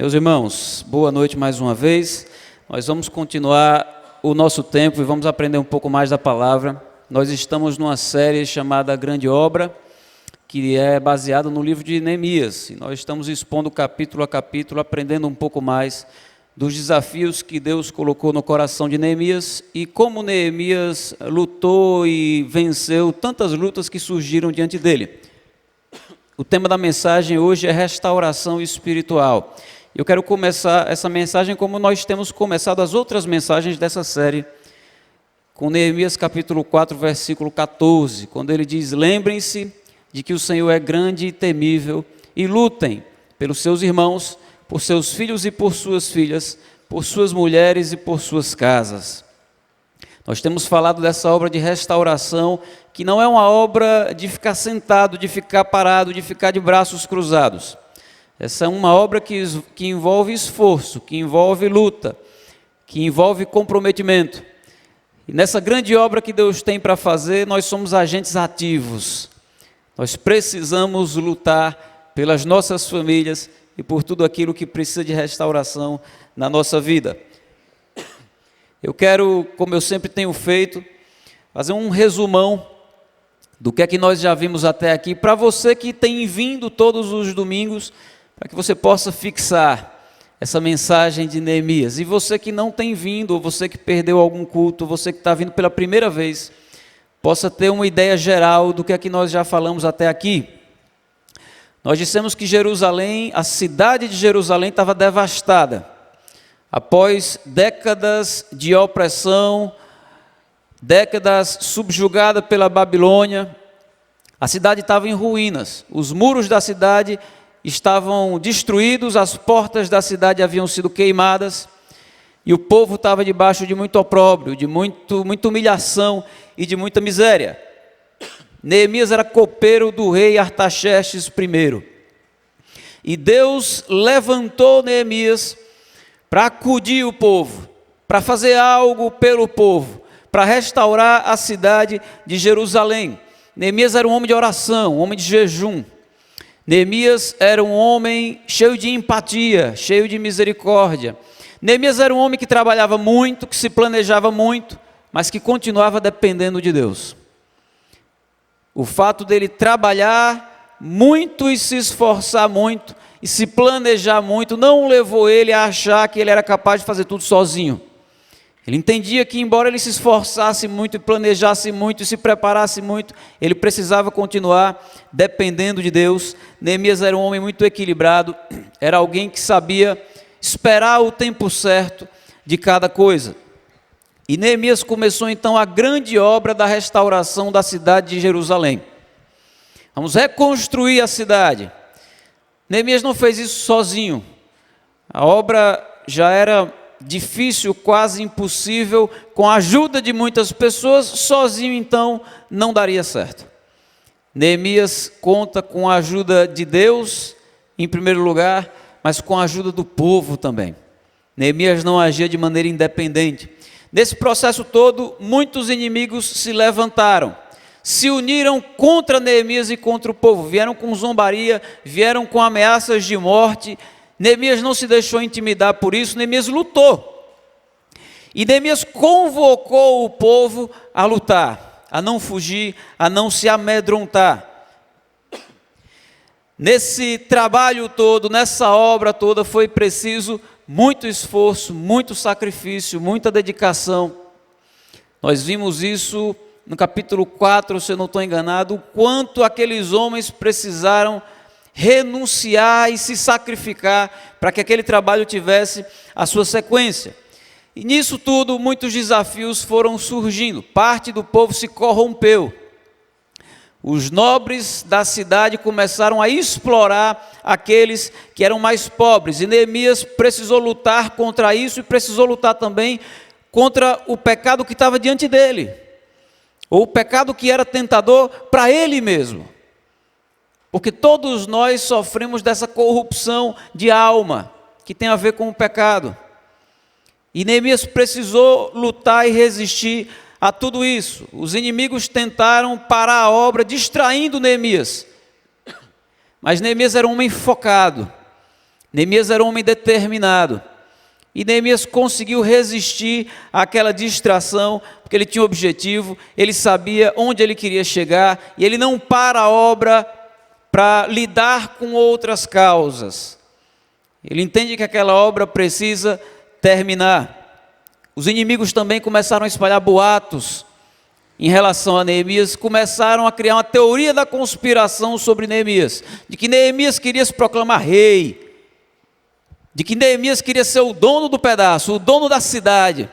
Meus irmãos, boa noite mais uma vez. Nós vamos continuar o nosso tempo e vamos aprender um pouco mais da palavra. Nós estamos numa série chamada Grande Obra, que é baseada no livro de Neemias. E nós estamos expondo capítulo a capítulo, aprendendo um pouco mais dos desafios que Deus colocou no coração de Neemias e como Neemias lutou e venceu tantas lutas que surgiram diante dele. O tema da mensagem hoje é restauração espiritual. Eu quero começar essa mensagem como nós temos começado as outras mensagens dessa série, com Neemias capítulo 4, versículo 14, quando ele diz: lembrem-se de que o Senhor é grande e temível, e lutem pelos seus irmãos, por seus filhos e por suas filhas, por suas mulheres e por suas casas. Nós temos falado dessa obra de restauração, que não é uma obra de ficar sentado, de ficar parado, de ficar de braços cruzados. Essa é uma obra que envolve esforço, que envolve luta, que envolve comprometimento. E nessa grande obra que Deus tem para fazer, nós somos agentes ativos. Nós precisamos lutar pelas nossas famílias e por tudo aquilo que precisa de restauração na nossa vida. Eu quero, como eu sempre tenho feito, fazer um resumão do que é que nós já vimos até aqui, para você que tem vindo todos os domingos, para que você possa fixar essa mensagem de Neemias. E você que não tem vindo, ou você que perdeu algum culto, ou você que está vindo pela primeira vez, possa ter uma ideia geral do que é que nós já falamos até aqui. Nós dissemos que Jerusalém, a cidade de Jerusalém estava devastada. Após décadas de opressão, décadas subjugada pela Babilônia, a cidade estava em ruínas. Os muros da cidade estavam destruídos, as portas da cidade haviam sido queimadas, e o povo estava debaixo de muito opróbrio, de muita humilhação e de muita miséria. Neemias era copeiro do rei Artaxerxes I. E Deus levantou Neemias para acudir o povo, para fazer algo pelo povo, para restaurar a cidade de Jerusalém. Neemias era um homem de oração, um homem de jejum. Neemias era um homem cheio de empatia, cheio de misericórdia. Neemias era um homem que trabalhava muito, que se planejava muito, mas que continuava dependendo de Deus. O fato dele trabalhar muito e se esforçar muito e se planejar muito não levou ele a achar que ele era capaz de fazer tudo sozinho. Ele entendia que, embora ele se esforçasse muito, e planejasse muito, e se preparasse muito, ele precisava continuar dependendo de Deus. Neemias era um homem muito equilibrado, era alguém que sabia esperar o tempo certo de cada coisa. E Neemias começou então a grande obra da restauração da cidade de Jerusalém. Vamos reconstruir a cidade. Neemias não fez isso sozinho. A obra já era difícil, quase impossível, com a ajuda de muitas pessoas, sozinho então não daria certo. Neemias conta com a ajuda de Deus, em primeiro lugar, mas com a ajuda do povo também. Neemias não agia de maneira independente. Nesse processo todo, muitos inimigos se levantaram, se uniram contra Neemias e contra o povo, vieram com zombaria, vieram com ameaças de morte. Neemias não se deixou intimidar por isso, Neemias lutou. E Neemias convocou o povo a lutar, a não fugir, a não se amedrontar. Nesse trabalho todo, nessa obra toda, foi preciso muito esforço, muito sacrifício, muita dedicação. Nós vimos isso no capítulo 4, se eu não estou enganado, o quanto aqueles homens precisaram renunciar e se sacrificar para que aquele trabalho tivesse a sua sequência. E nisso tudo, muitos desafios foram surgindo. Parte do povo se corrompeu. Os nobres da cidade começaram a explorar aqueles que eram mais pobres. E Neemias precisou lutar contra isso e precisou lutar também contra o pecado que estava diante dele. Ou o pecado que era tentador para ele mesmo. Porque todos nós sofremos dessa corrupção de alma, que tem a ver com o pecado. E Neemias precisou lutar e resistir a tudo isso. Os inimigos tentaram parar a obra, distraindo Neemias. Mas Neemias era um homem focado. Neemias era um homem determinado. E Neemias conseguiu resistir àquela distração, porque ele tinha um objetivo, ele sabia onde ele queria chegar, e ele não para a obra para lidar com outras causas. Ele entende que aquela obra precisa terminar. Os inimigos também começaram a espalhar boatos em relação a Neemias, começaram a criar uma teoria da conspiração sobre Neemias, de que Neemias queria se proclamar rei, de que Neemias queria ser o dono do pedaço, o dono da cidade.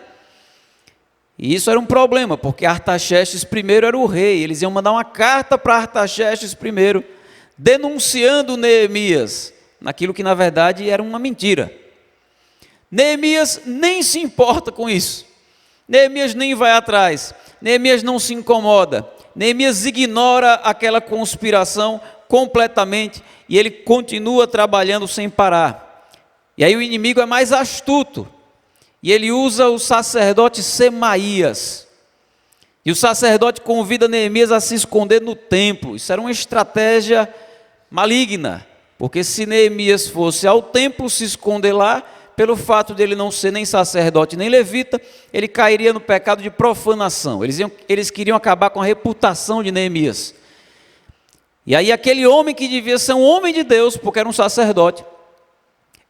E isso era um problema, porque Artaxerxes I era o rei. Eles iam mandar uma carta para Artaxerxes I, denunciando Neemias, naquilo que na verdade era uma mentira. Neemias nem se importa com isso. Neemias nem vai atrás. Neemias não se incomoda. Neemias ignora aquela conspiração completamente e ele continua trabalhando sem parar. E aí o inimigo é mais astuto, e ele usa o sacerdote Semaías, e o sacerdote convida Neemias a se esconder no templo. Isso era uma estratégia maligna, porque se Neemias fosse ao templo se esconder lá, pelo fato de ele não ser nem sacerdote nem levita, ele cairia no pecado de profanação. Eles queriam acabar com a reputação de Neemias. E aí aquele homem que devia ser um homem de Deus, porque era um sacerdote,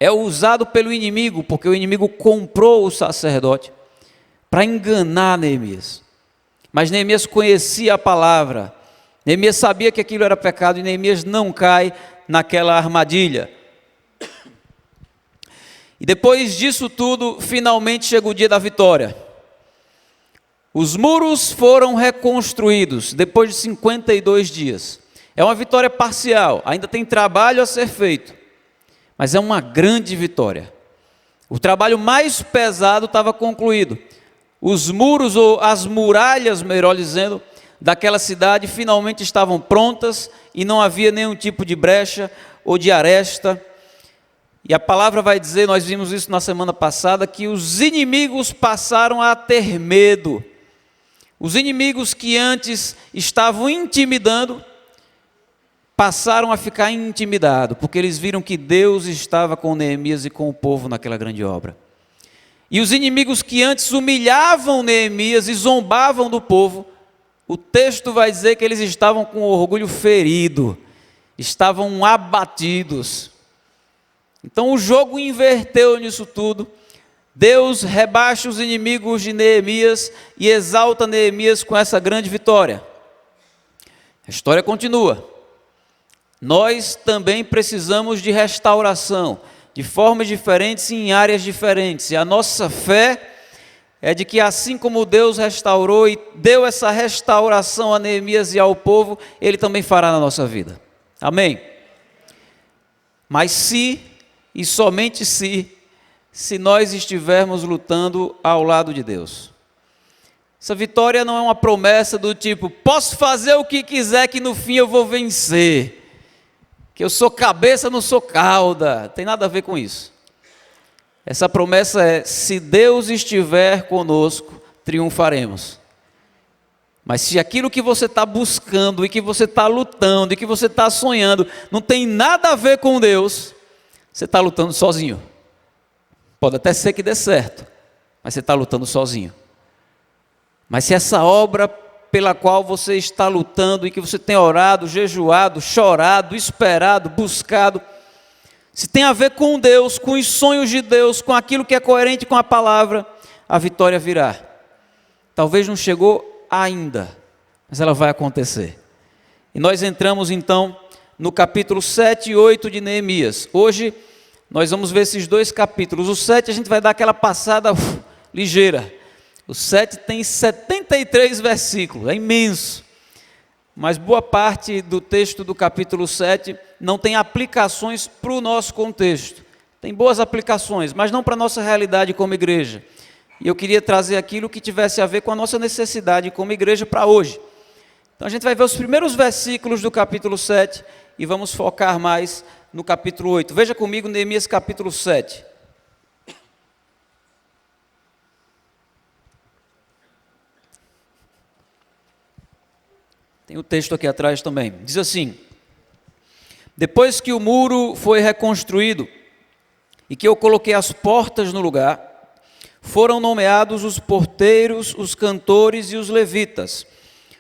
é usado pelo inimigo, porque o inimigo comprou o sacerdote para enganar Neemias. Mas Neemias conhecia a palavra, Neemias sabia que aquilo era pecado e Neemias não cai naquela armadilha. E depois disso tudo, finalmente chega o dia da vitória. Os muros foram reconstruídos depois de 52 dias. É uma vitória parcial, ainda tem trabalho a ser feito. Mas é uma grande vitória. O trabalho mais pesado estava concluído. Os muros, ou as muralhas, melhor dizendo, daquela cidade finalmente estavam prontas e não havia nenhum tipo de brecha ou de aresta. E a palavra vai dizer, nós vimos isso na semana passada, que os inimigos passaram a ter medo. Os inimigos que antes estavam intimidando, passaram a ficar intimidados, porque eles viram que Deus estava com Neemias e com o povo naquela grande obra. E os inimigos que antes humilhavam Neemias e zombavam do povo, o texto vai dizer que eles estavam com o orgulho ferido, estavam abatidos. Então o jogo inverteu nisso tudo. Deus rebaixa os inimigos de Neemias e exalta Neemias com essa grande vitória. A história continua. Nós também precisamos de restauração, de formas diferentes e em áreas diferentes. E a nossa fé é de que assim como Deus restaurou e deu essa restauração a Neemias e ao povo, Ele também fará na nossa vida. Amém? Mas se, e somente se nós estivermos lutando ao lado de Deus. Essa vitória não é uma promessa do tipo, posso fazer o que quiser que no fim eu vou vencer. Que eu sou cabeça, não sou cauda, tem nada a ver com isso. Essa promessa é, se Deus estiver conosco, triunfaremos. Mas se aquilo que você está buscando, e que você está lutando, e que você está sonhando, não tem nada a ver com Deus, você está lutando sozinho. Pode até ser que dê certo, mas você está lutando sozinho. Mas se essa obra pela qual você está lutando e que você tem orado, jejuado, chorado, esperado, buscado, se tem a ver com Deus, com os sonhos de Deus, com aquilo que é coerente com a palavra, a vitória virá. Talvez não chegou ainda, mas ela vai acontecer. E nós entramos então no capítulo 7 e 8 de Neemias. Hoje nós vamos ver esses dois capítulos. O 7 a gente vai dar aquela passada ligeira. O 7 tem 73 versículos, é imenso. Mas boa parte do texto do capítulo 7 não tem aplicações para o nosso contexto. Tem boas aplicações, mas não para a nossa realidade como igreja. E eu queria trazer aquilo que tivesse a ver com a nossa necessidade como igreja para hoje. Então a gente vai ver os primeiros versículos do capítulo 7 e vamos focar mais no capítulo 8. Veja comigo Neemias capítulo 7. Tem o texto aqui atrás também. Diz assim: depois que o muro foi reconstruído e que eu coloquei as portas no lugar, foram nomeados os porteiros, os cantores e os levitas.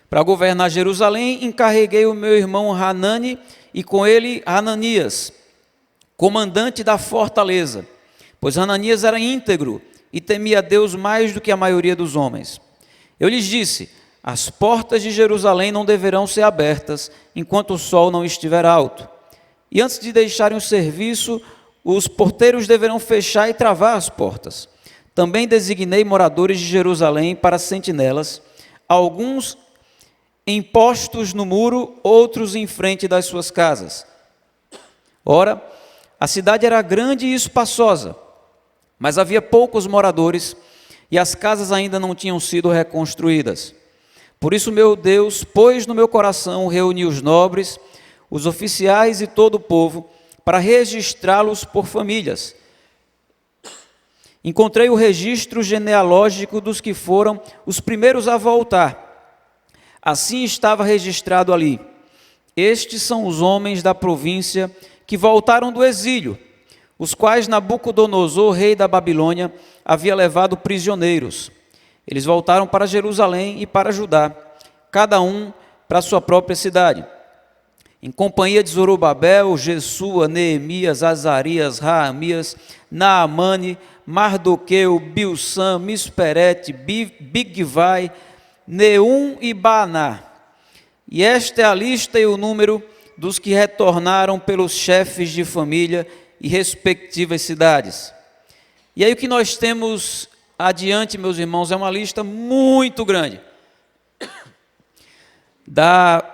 Para governar Jerusalém, encarreguei o meu irmão Hanani e com ele Hananias, comandante da fortaleza, pois Hananias era íntegro e temia a Deus mais do que a maioria dos homens. Eu lhes disse: as portas de Jerusalém não deverão ser abertas enquanto o sol não estiver alto. E antes de deixarem o serviço, os porteiros deverão fechar e travar as portas. Também designei moradores de Jerusalém para sentinelas, alguns em postos no muro, outros em frente das suas casas. Ora, a cidade era grande e espaçosa, mas havia poucos moradores e as casas ainda não tinham sido reconstruídas. Por isso, meu Deus pôs no meu coração reunir os nobres, os oficiais e todo o povo, para registrá-los por famílias. Encontrei o registro genealógico dos que foram os primeiros a voltar. Assim estava registrado ali: estes são os homens da província que voltaram do exílio, os quais Nabucodonosor, rei da Babilônia, havia levado prisioneiros. Eles voltaram para Jerusalém e para Judá, cada um para sua própria cidade, em companhia de Zorobabel, Jesua, Neemias, Azarias, Raamias, Naamane, Mardoqueu, Bilsã, Misperete, Bigvai, Neum e Baaná. E esta é a lista e o número dos que retornaram pelos chefes de família e respectivas cidades. E aí o que nós temos adiante, meus irmãos, é uma lista muito grande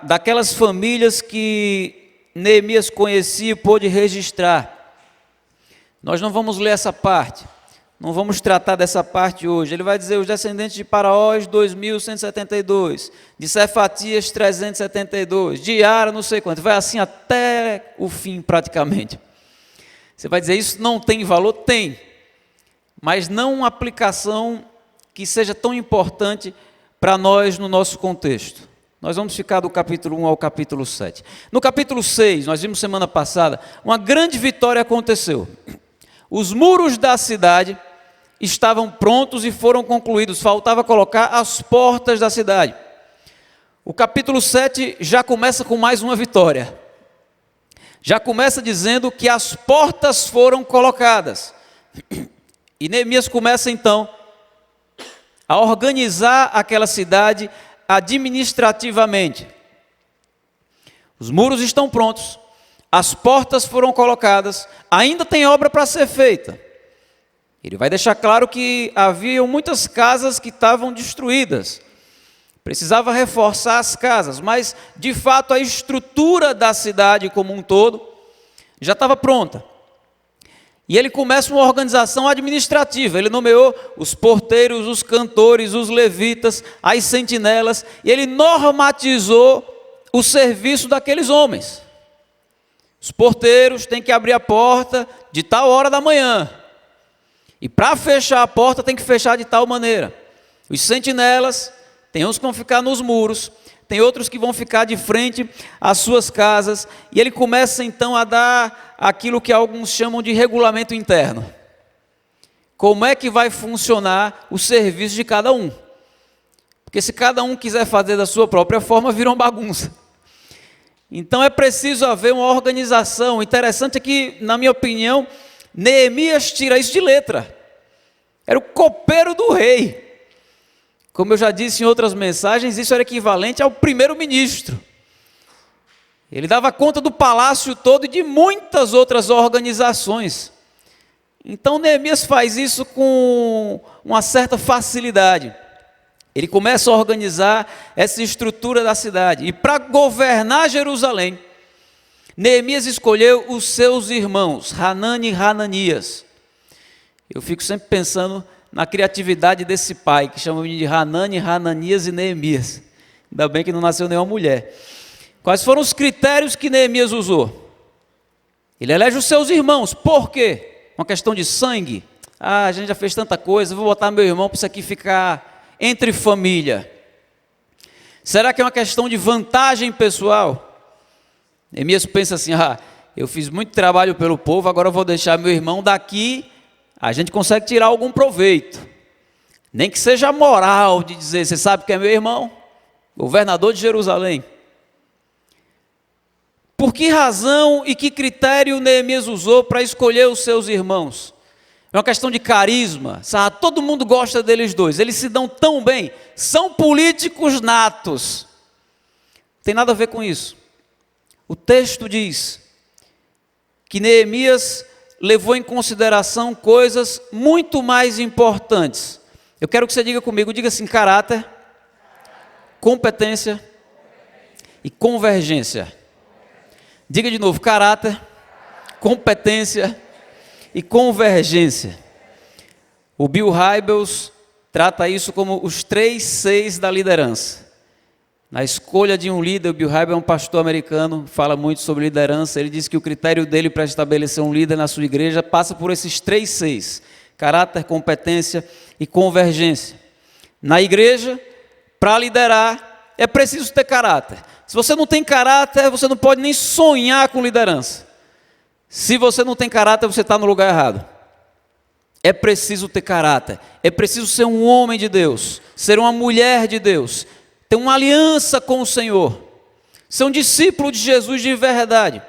daquelas famílias que Neemias conhecia e pôde registrar. Nós não vamos ler essa parte, não vamos tratar dessa parte hoje. Ele vai dizer: os descendentes de Paraós, 2.172, de Cefatias, 372, de Ara, não sei quanto, vai assim até o fim praticamente. Você vai dizer: isso não tem valor? Tem, mas não uma aplicação que seja tão importante para nós no nosso contexto. Nós vamos ficar do capítulo 1 ao capítulo 7. No capítulo 6, nós vimos semana passada, uma grande vitória aconteceu. Os muros da cidade estavam prontos e foram concluídos, faltava colocar as portas da cidade. O capítulo 7 já começa com mais uma vitória. Já começa dizendo que as portas foram colocadas. E Neemias começa então a organizar aquela cidade administrativamente. Os muros estão prontos, as portas foram colocadas, ainda tem obra para ser feita. Ele vai deixar claro que havia muitas casas que estavam destruídas, precisava reforçar as casas, mas de fato a estrutura da cidade como um todo já estava pronta. E ele começa uma organização administrativa. Ele nomeou os porteiros, os cantores, os levitas, as sentinelas, e ele normatizou o serviço daqueles homens. Os porteiros têm que abrir a porta de tal hora da manhã, e para fechar a porta tem que fechar de tal maneira. Os sentinelas, tem uns que vão ficar nos muros, tem outros que vão ficar de frente às suas casas, e ele começa então a dar aquilo que alguns chamam de regulamento interno. Como é que vai funcionar o serviço de cada um? Porque se cada um quiser fazer da sua própria forma, vira uma bagunça. Então é preciso haver uma organização. O interessante é que, na minha opinião, Neemias tira isso de letra. Era o copeiro do rei. Como eu já disse em outras mensagens, isso era equivalente ao primeiro-ministro. Ele dava conta do palácio todo e de muitas outras organizações. Então Neemias faz isso com uma certa facilidade. Ele começa a organizar essa estrutura da cidade. E para governar Jerusalém, Neemias escolheu os seus irmãos, Hanani e Hananias. Eu fico sempre pensando na criatividade desse pai, que chama de Hanani, Hananias e Neemias. Ainda bem que não nasceu nenhuma mulher. Quais foram os critérios que Neemias usou? Ele elege os seus irmãos. Por quê? Uma questão de sangue. A gente já fez tanta coisa, vou botar meu irmão para isso aqui ficar entre família. Será que é uma questão de vantagem pessoal? Neemias pensa assim: eu fiz muito trabalho pelo povo, agora eu vou deixar meu irmão daqui, a gente consegue tirar algum proveito. Nem que seja moral de dizer, você sabe que é meu irmão? Governador de Jerusalém. Por que razão e que critério Neemias usou para escolher os seus irmãos? É uma questão de carisma, sabe? Todo mundo gosta deles dois, eles se dão tão bem, são políticos natos. Não tem nada a ver com isso. O texto diz que Neemias levou em consideração coisas muito mais importantes. Eu quero que você diga comigo, diga assim: caráter, competência e convergência. Diga de novo: caráter, competência e convergência. O Bill Hybels trata isso como os 3 Cs da liderança. Na escolha de um líder, o Bill Hybels é um pastor americano, fala muito sobre liderança. Ele diz que o critério dele para estabelecer um líder na sua igreja passa por esses 3 Cs: caráter, competência e convergência. Na igreja, para liderar, é preciso ter caráter. Se você não tem caráter, você não pode nem sonhar com liderança. Se você não tem caráter, você está no lugar errado. É preciso ter caráter, é preciso ser um homem de Deus, ser uma mulher de Deus, ter uma aliança com o Senhor, ser um discípulo de Jesus de verdade.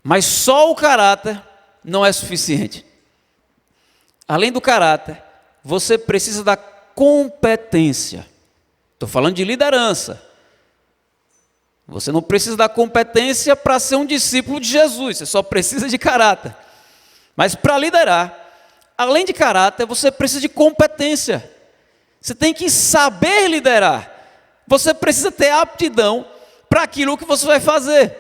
Mas só o caráter não é suficiente. Além do caráter, você precisa da competência. Estou falando de liderança. Você não precisa da competência para ser um discípulo de Jesus, você só precisa de caráter. Mas para liderar, além de caráter, você precisa de competência. Você tem que saber liderar. Você precisa ter aptidão para aquilo que você vai fazer.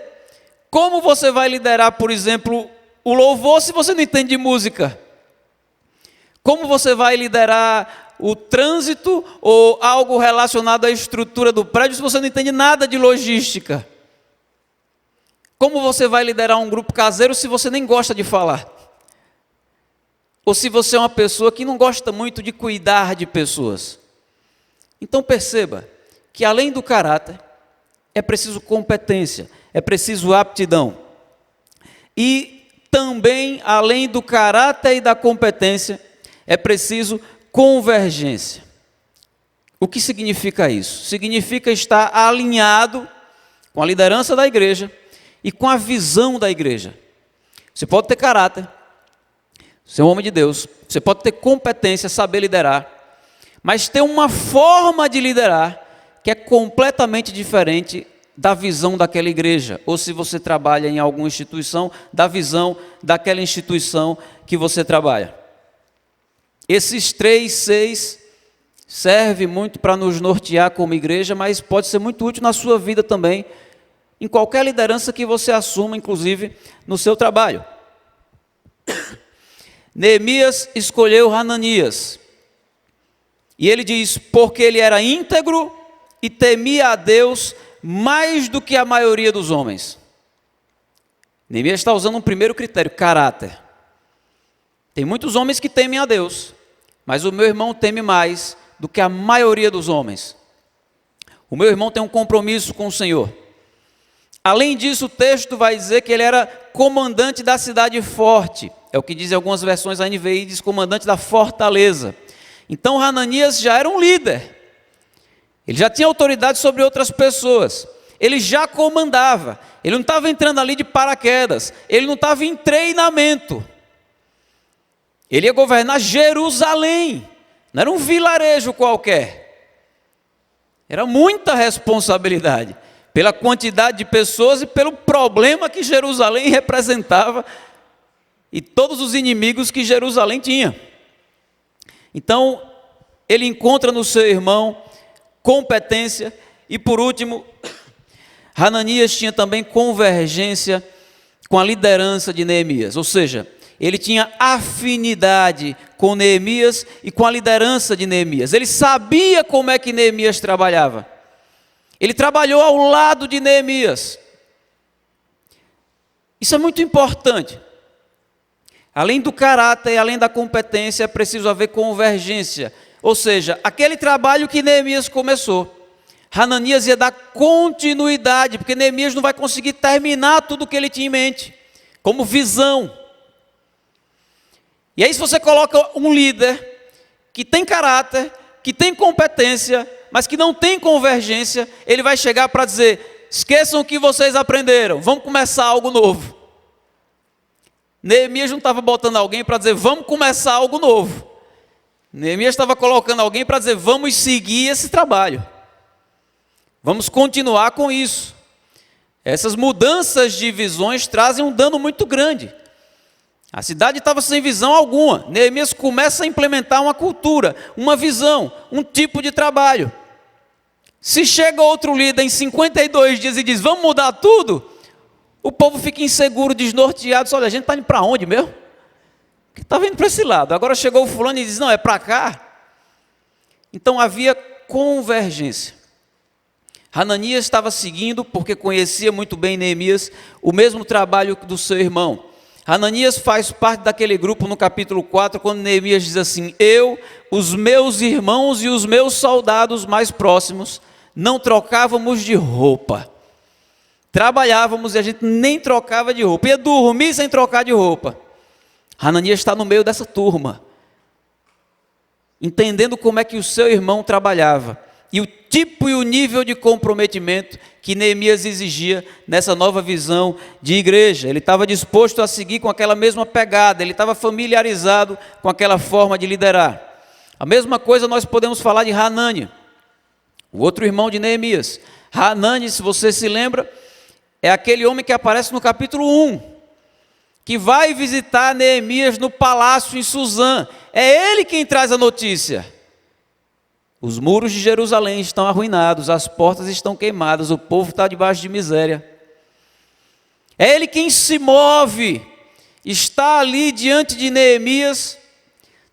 Como você vai liderar, por exemplo, o louvor se você não entende de música? Como você vai liderar o trânsito ou algo relacionado à estrutura do prédio se você não entende nada de logística? Como você vai liderar um grupo caseiro se você nem gosta de falar? Ou se você é uma pessoa que não gosta muito de cuidar de pessoas? Então perceba que além do caráter, é preciso competência, é preciso aptidão. E também, além do caráter e da competência, é preciso convergência. O que significa isso? Significa estar alinhado com a liderança da igreja e com a visão da igreja. Você pode ter caráter, ser um homem de Deus, você pode ter competência, saber liderar, mas ter uma forma de liderar que é completamente diferente da visão daquela igreja, ou se você trabalha em alguma instituição, da visão daquela instituição que você trabalha. Esses 3 Cs servem muito para nos nortear como igreja, mas pode ser muito útil na sua vida também, em qualquer liderança que você assuma, inclusive no seu trabalho. Neemias escolheu Hananias, e ele diz, porque ele era íntegro e temia a Deus mais do que a maioria dos homens. Neemias está usando um primeiro critério, caráter. Tem muitos homens que temem a Deus, mas o meu irmão teme mais do que a maioria dos homens. O meu irmão tem um compromisso com o Senhor. Além disso, o texto vai dizer que ele era comandante da cidade forte. É o que dizem algumas versões da NVI, diz comandante da fortaleza. Então Hananias já era um líder. Ele já tinha autoridade sobre outras pessoas. Ele já comandava. Ele não estava entrando ali de paraquedas. Ele não estava em treinamento. Ele ia governar Jerusalém. Não era um vilarejo qualquer. Era muita responsabilidade. Pela quantidade de pessoas e pelo problema que Jerusalém representava. E todos os inimigos que Jerusalém tinha. Então, ele encontra no seu irmão competência. E por último, Hananias tinha também convergência com a liderança de Neemias. Ou seja, ele tinha afinidade com Neemias e com a liderança de Neemias. Ele sabia como é que Neemias trabalhava. Ele trabalhou ao lado de Neemias. Isso é muito importante. Além do caráter e além da competência, é preciso haver convergência. Ou seja, aquele trabalho que Neemias começou, Hananias ia dar continuidade, porque Neemias não vai conseguir terminar tudo o que ele tinha em mente, como visão. E aí se você coloca um líder que tem caráter, que tem competência, mas que não tem convergência, ele vai chegar para dizer: esqueçam o que vocês aprenderam, vamos começar algo novo. Neemias não estava botando alguém para dizer: vamos começar algo novo. Neemias estava colocando alguém para dizer: vamos seguir esse trabalho, vamos continuar com isso. Essas mudanças de visões trazem um dano muito grande. A cidade estava sem visão alguma. Neemias começa a implementar uma cultura, uma visão, um tipo de trabalho. Se chega outro líder em 52 dias e diz: vamos mudar tudo, o povo fica inseguro, desnorteado. Olha, a gente está indo para onde mesmo? Que estava indo para esse lado. Agora chegou o fulano e diz: não, é para cá. Então havia convergência. Hananias estava seguindo, porque conhecia muito bem Neemias, o mesmo trabalho do seu irmão. Hananias faz parte daquele grupo no capítulo 4, quando Neemias diz assim: eu, os meus irmãos e os meus soldados mais próximos, não trocávamos de roupa. Trabalhávamos e a gente nem trocava de roupa. Ia dormir sem trocar de roupa. Hananias está no meio dessa turma, entendendo como é que o seu irmão trabalhava. E o tipo e o nível de comprometimento que Neemias exigia nessa nova visão de igreja. Ele estava disposto a seguir com aquela mesma pegada, ele estava familiarizado com aquela forma de liderar. A mesma coisa nós podemos falar de Hanani, o outro irmão de Neemias. Hanani, se você se lembra, é aquele homem que aparece no capítulo 1, que vai visitar Neemias no palácio em Suzã. É ele quem traz a notícia: os muros de Jerusalém estão arruinados, as portas estão queimadas, o povo está debaixo de miséria. É ele quem se move, está ali diante de Neemias,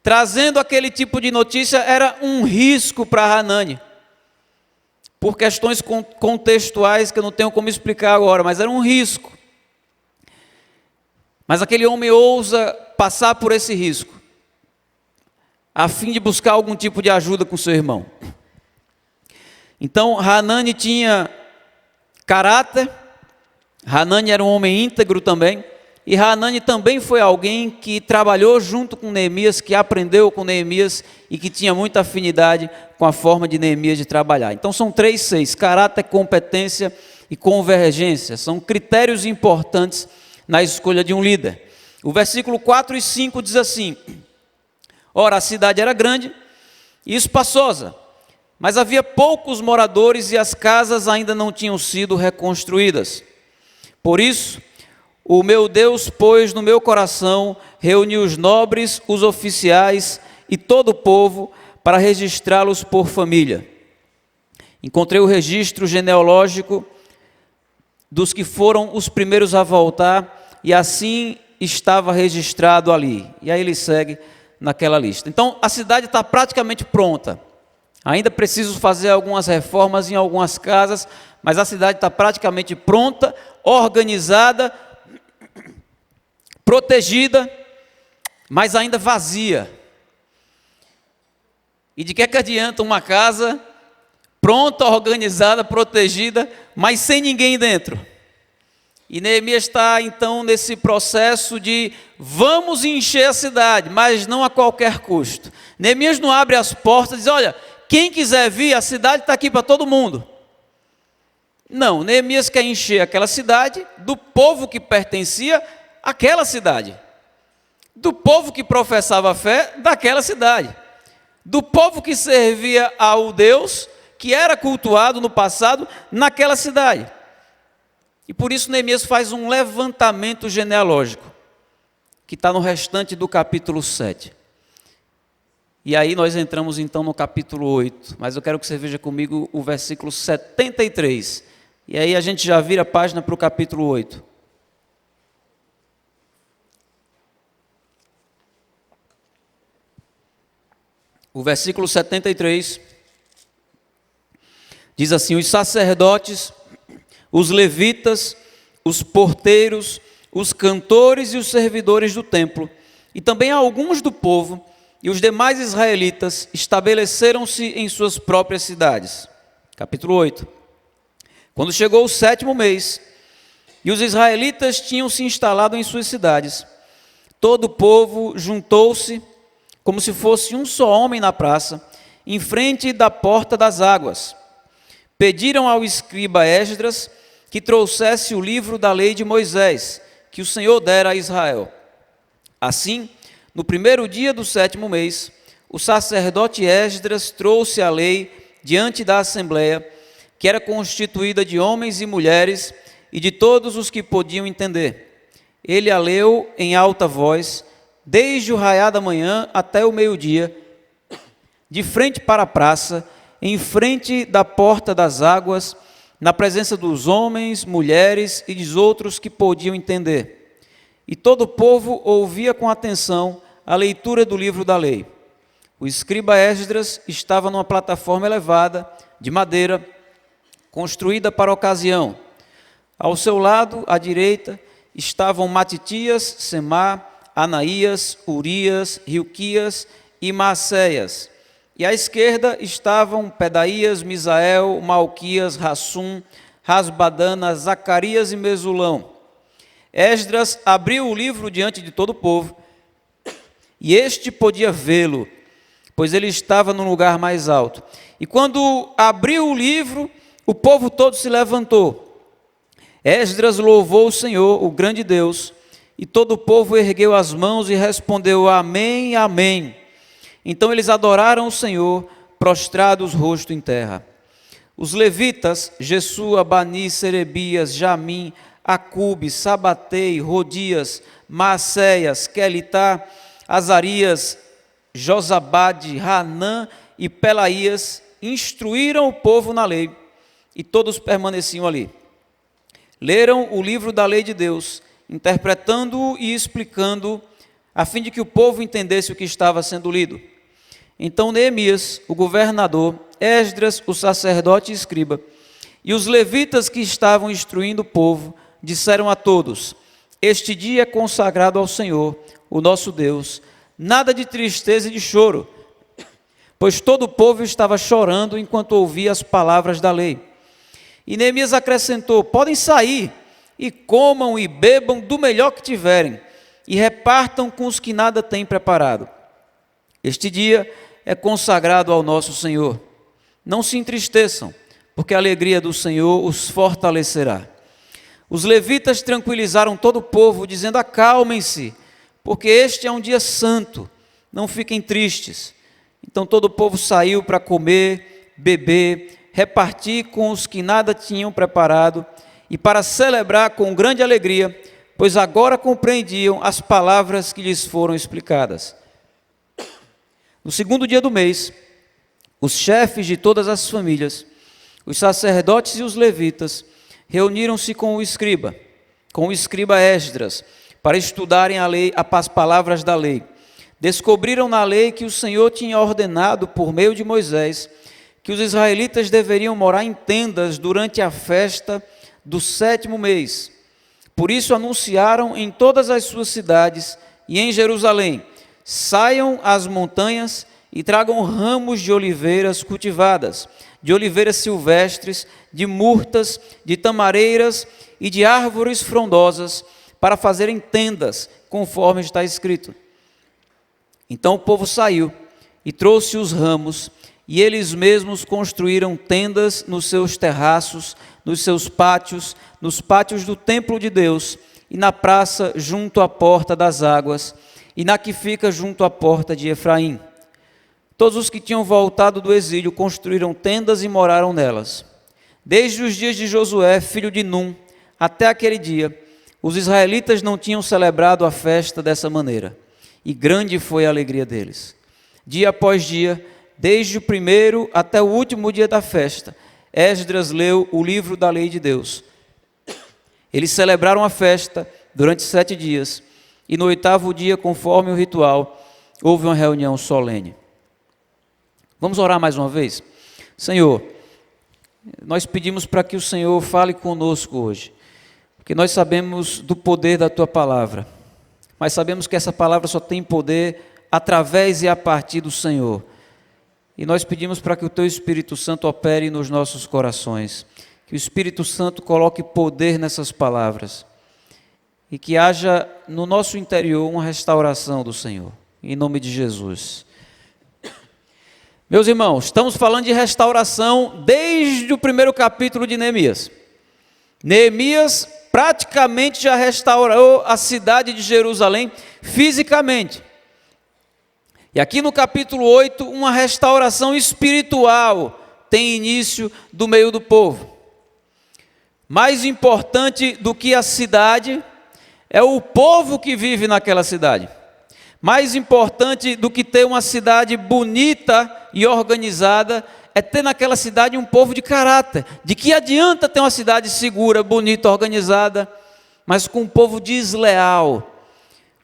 trazendo aquele tipo de notícia. Era um risco para Hanani, por questões contextuais que eu não tenho como explicar agora, mas era um risco. Mas aquele homem ousa passar por esse risco, a fim de buscar algum tipo de ajuda com seu irmão. Então Hanani tinha caráter, Hanani era um homem íntegro também, e Hanani também foi alguém que trabalhou junto com Neemias, que aprendeu com Neemias e que tinha muita afinidade com a forma de Neemias de trabalhar. Então são 3 Cs: caráter, competência e convergência. São critérios importantes na escolha de um líder. O versículo 4 e 5 diz assim: ora, a cidade era grande e espaçosa, mas havia poucos moradores e as casas ainda não tinham sido reconstruídas. Por isso, o meu Deus pôs no meu coração reunir os nobres, os oficiais e todo o povo para registrá-los por família. Encontrei o registro genealógico dos que foram os primeiros a voltar, e assim estava registrado ali. E aí ele segue naquela lista. Então a cidade está praticamente pronta. Ainda preciso fazer algumas reformas em algumas casas, mas a cidade está praticamente pronta, organizada, protegida, mas ainda vazia. E de que adianta uma casa pronta, organizada, protegida, mas sem ninguém dentro? E Neemias está então nesse processo de vamos encher a cidade, mas não a qualquer custo. Neemias não abre as portas e diz: olha, quem quiser vir, a cidade está aqui para todo mundo. Não, Neemias quer encher aquela cidade do povo que pertencia àquela cidade, do povo que professava a fé daquela cidade, do povo que servia ao Deus que era cultuado no passado naquela cidade. E por isso Neemias faz um levantamento genealógico, que está no restante do capítulo 7. E aí nós entramos então no capítulo 8, mas eu quero que você veja comigo o versículo 73. E aí a gente já vira a página para o capítulo 8. O versículo 73 diz assim: os sacerdotes, os levitas, os porteiros, os cantores e os servidores do templo, e também alguns do povo e os demais israelitas estabeleceram-se em suas próprias cidades. Capítulo 8. Quando chegou o 7º mês, e os israelitas tinham se instalado em suas cidades, todo o povo juntou-se, como se fosse um só homem na praça, em frente da porta das águas. Pediram ao escriba Esdras que trouxesse o livro da lei de Moisés, que o Senhor dera a Israel. Assim, no primeiro dia do 7º mês, o sacerdote Esdras trouxe a lei diante da assembleia, que era constituída de homens e mulheres e de todos os que podiam entender. Ele a leu em alta voz, desde o raiar da manhã até o meio-dia, de frente para a praça, em frente da porta das águas, na presença dos homens, mulheres e dos outros que podiam entender. E todo o povo ouvia com atenção a leitura do livro da lei. O escriba Esdras estava numa plataforma elevada, de madeira, construída para a ocasião. Ao seu lado, à direita, estavam Matitias, Semar, Anaías, Urias, Hilquias e Maacéias. E à esquerda estavam Pedaías, Misael, Malquias, Rassum, Rasbadana, Zacarias e Mesulão. Esdras abriu o livro diante de todo o povo, e este podia vê-lo, pois ele estava no lugar mais alto. E quando abriu o livro, o povo todo se levantou. Esdras louvou o Senhor, o grande Deus, e todo o povo ergueu as mãos e respondeu: Amém, Amém. Então eles adoraram o Senhor, prostrados rosto em terra. Os levitas, Jesua, Bani, Serebias, Jamim, Acube, Sabatei, Rodias, Maacéias, Quelitá, Azarias, Josabade, Hanã e Pelaías, instruíram o povo na lei, e todos permaneciam ali. Leram o livro da lei de Deus, interpretando-o e explicando-o, a fim de que o povo entendesse o que estava sendo lido. Então Neemias, o governador, Esdras, o sacerdote e escriba, e os levitas que estavam instruindo o povo, disseram a todos: Este dia é consagrado ao Senhor, o nosso Deus, nada de tristeza e de choro, pois todo o povo estava chorando enquanto ouvia as palavras da lei. E Neemias acrescentou: Podem sair, e comam e bebam do melhor que tiverem, e repartam com os que nada têm preparado. Este dia é consagrado ao nosso Senhor. Não se entristeçam, porque a alegria do Senhor os fortalecerá. Os levitas tranquilizaram todo o povo, dizendo: Acalmem-se, porque este é um dia santo, não fiquem tristes. Então todo o povo saiu para comer, beber, repartir com os que nada tinham preparado, e para celebrar com grande alegria, pois agora compreendiam as palavras que lhes foram explicadas. No segundo dia do mês, os chefes de todas as famílias, os sacerdotes e os levitas, reuniram-se com o escriba Esdras, para estudarem a lei, as palavras da lei. Descobriram na lei que o Senhor tinha ordenado, por meio de Moisés, que os israelitas deveriam morar em tendas durante a festa do 7º mês. Por isso anunciaram em todas as suas cidades e em Jerusalém: Saiam às montanhas e tragam ramos de oliveiras cultivadas, de oliveiras silvestres, de murtas, de tamareiras e de árvores frondosas, para fazerem tendas, conforme está escrito. Então o povo saiu e trouxe os ramos, e eles mesmos construíram tendas nos seus terraços, nos seus pátios, nos pátios do templo de Deus, e na praça junto à porta das águas, e na que fica junto à porta de Efraim. Todos os que tinham voltado do exílio construíram tendas e moraram nelas. Desde os dias de Josué, filho de Num, até aquele dia, os israelitas não tinham celebrado a festa dessa maneira, e grande foi a alegria deles. Dia após dia, desde o primeiro até o último dia da festa, Esdras leu o livro da lei de Deus. Eles celebraram a festa durante 7 dias, e no 8º dia, conforme o ritual, houve uma reunião solene. Vamos orar mais uma vez? Senhor, nós pedimos para que o Senhor fale conosco hoje, porque nós sabemos do poder da Tua palavra, mas sabemos que essa palavra só tem poder através e a partir do Senhor. E nós pedimos para que o Teu Espírito Santo opere nos nossos corações, que o Espírito Santo coloque poder nessas palavras e que haja no nosso interior uma restauração do Senhor, em nome de Jesus. Meus irmãos, estamos falando de restauração desde o primeiro capítulo de Neemias. Neemias praticamente já restaurou a cidade de Jerusalém fisicamente. E aqui no capítulo 8, uma restauração espiritual tem início do meio do povo. Mais importante do que a cidade é o povo que vive naquela cidade. Mais importante do que ter uma cidade bonita e organizada é ter naquela cidade um povo de caráter. De que adianta ter uma cidade segura, bonita, organizada, mas com um povo desleal,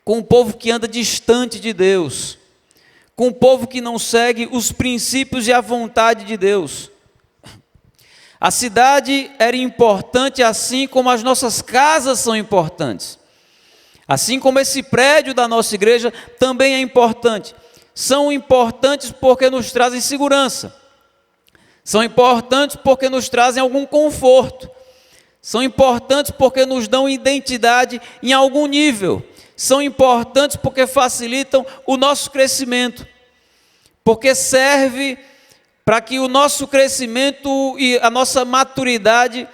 com um povo que anda distante de Deus, com um povo que não segue os princípios e a vontade de Deus. A cidade era importante assim como as nossas casas são importantes. Assim como esse prédio da nossa igreja também é importante. São importantes porque nos trazem segurança. São importantes porque nos trazem algum conforto. São importantes porque nos dão identidade em algum nível. São importantes porque facilitam o nosso crescimento. Porque serve para que o nosso crescimento e a nossa maturidade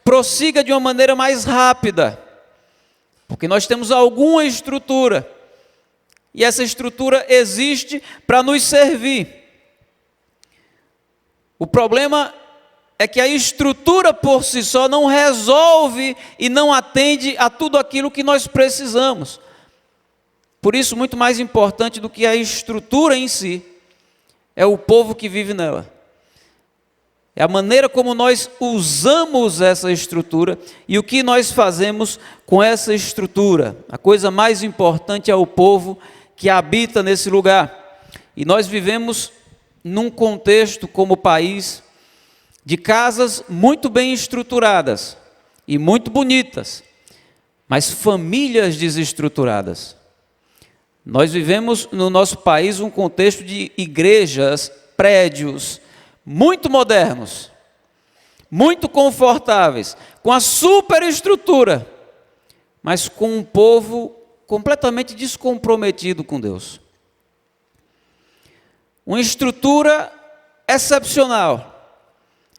prossiga de uma maneira mais rápida. Porque nós temos alguma estrutura, e essa estrutura existe para nos servir. O problema é que a estrutura por si só não resolve e não atende a tudo aquilo que nós precisamos. Por isso, muito mais importante do que a estrutura em si, é o povo que vive nela. É a maneira como nós usamos essa estrutura e o que nós fazemos com essa estrutura. A coisa mais importante é o povo que habita nesse lugar. E nós vivemos num contexto como país de casas muito bem estruturadas e muito bonitas, mas famílias desestruturadas. Nós vivemos no nosso país um contexto de igrejas, prédios, muito modernos, muito confortáveis, com a superestrutura, mas com um povo completamente descomprometido com Deus. Uma estrutura excepcional,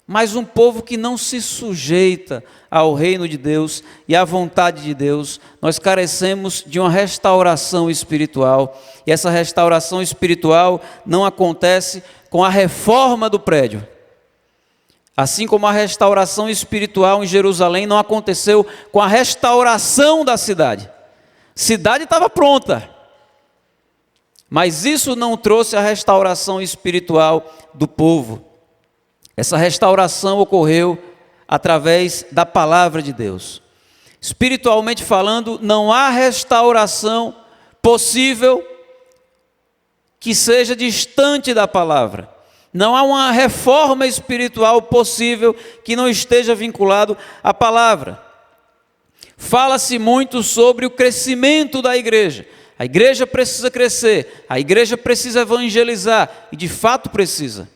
mas um povo que não se sujeita ao reino de Deus e à vontade de Deus. Nós carecemos de uma restauração espiritual, e essa restauração espiritual não acontece com a reforma do prédio. Assim como a restauração espiritual em Jerusalém não aconteceu com a restauração da cidade. A cidade estava pronta, mas isso não trouxe a restauração espiritual do povo. Essa restauração ocorreu através da palavra de Deus. Espiritualmente falando, não há restauração possível que seja distante da palavra. Não há uma reforma espiritual possível que não esteja vinculado à palavra. Fala-se muito sobre o crescimento da igreja. A igreja precisa crescer, a igreja precisa evangelizar, e de fato precisa.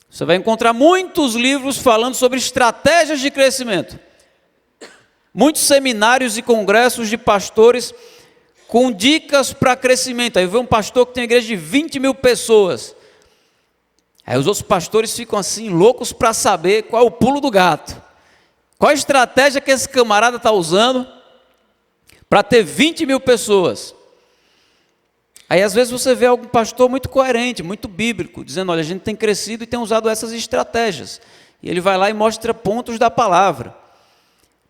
Você vai encontrar muitos livros falando sobre estratégias de crescimento. Muitos seminários e congressos de pastores com dicas para crescimento. Aí vê um pastor que tem uma igreja de 20 mil pessoas. Aí os outros pastores ficam assim, loucos para saber qual é o pulo do gato. Qual a estratégia que esse camarada está usando para ter 20 mil pessoas. Aí às vezes você vê algum pastor muito coerente, muito bíblico, dizendo, olha, a gente tem crescido e tem usado essas estratégias. E ele vai lá e mostra pontos da palavra.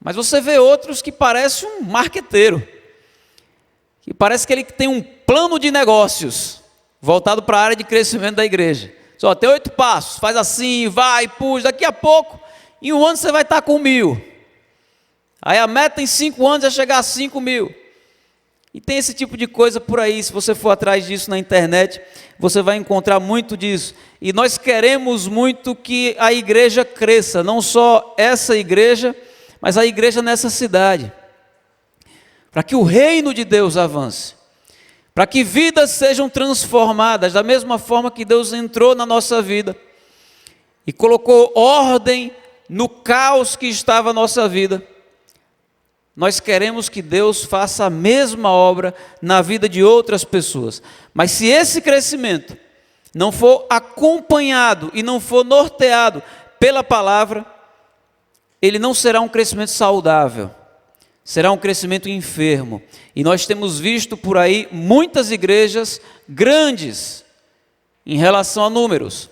Mas você vê outros que parecem um marqueteiro. Que parece que ele tem um plano de negócios voltado para a área de crescimento da igreja. Só tem 8 passos, faz assim, vai, puxa, daqui a pouco, em 1 ano você vai estar com 1000. Aí a meta em 5 anos é chegar a 5.000. E tem esse tipo de coisa por aí. Se você for atrás disso na internet, você vai encontrar muito disso. E nós queremos muito que a igreja cresça, não só essa igreja, mas a igreja nessa cidade, para que o reino de Deus avance. para que vidas sejam transformadas, da mesma forma que Deus entrou na nossa vida e colocou ordem no caos que estava a nossa vida. Nós queremos que Deus faça a mesma obra na vida de outras pessoas. Mas se esse crescimento não for acompanhado e não for norteado pela palavra, ele não será um crescimento saudável, será um crescimento enfermo. E nós temos visto por aí muitas igrejas grandes em relação a números,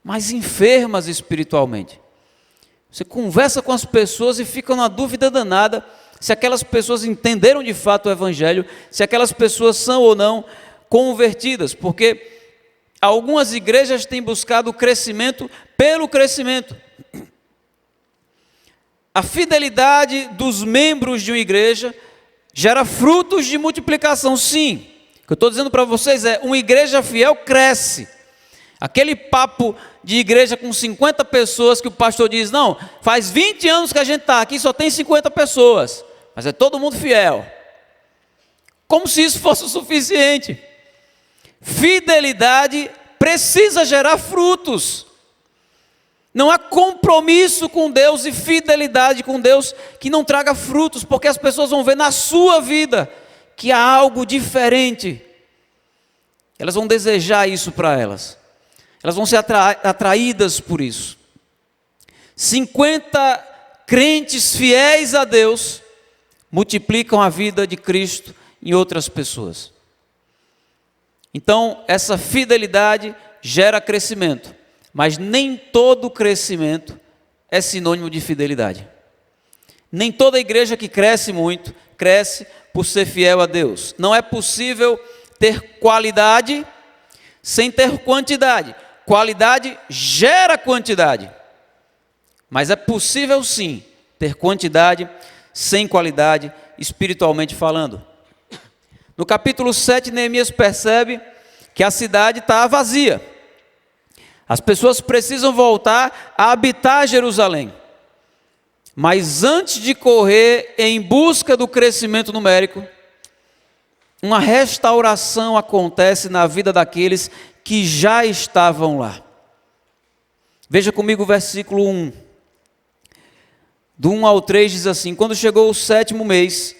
mas enfermas espiritualmente. Você conversa com as pessoas e fica na dúvida danada se aquelas pessoas entenderam de fato o Evangelho, se aquelas pessoas são ou não convertidas, porque algumas igrejas têm buscado o crescimento pelo crescimento. A fidelidade dos membros de uma igreja gera frutos de multiplicação, sim. O que eu estou dizendo para vocês é, uma igreja fiel cresce. Aquele papo de igreja com 50 pessoas que o pastor diz, não, faz 20 anos que a gente está aqui, só tem 50 pessoas, mas é todo mundo fiel. Como se isso fosse o suficiente. Fidelidade precisa gerar frutos. Não há compromisso com Deus e fidelidade com Deus que não traga frutos, porque as pessoas vão ver na sua vida que há algo diferente. Elas vão desejar isso para elas. Elas vão ser atraídas por isso. 50 crentes fiéis a Deus multiplicam a vida de Cristo em outras pessoas. Então, essa fidelidade gera crescimento, mas nem todo crescimento é sinônimo de fidelidade. Nem toda igreja que cresce muito, cresce por ser fiel a Deus. Não é possível ter qualidade sem ter quantidade. Qualidade gera quantidade, mas é possível sim ter quantidade sem qualidade, espiritualmente falando. No capítulo 7, Neemias percebe que a cidade está vazia. As pessoas precisam voltar a habitar Jerusalém. Mas antes de correr em busca do crescimento numérico, uma restauração acontece na vida daqueles que já estavam lá. Veja comigo o versículo 1. Do 1 ao 3 diz assim: quando chegou o 7º mês,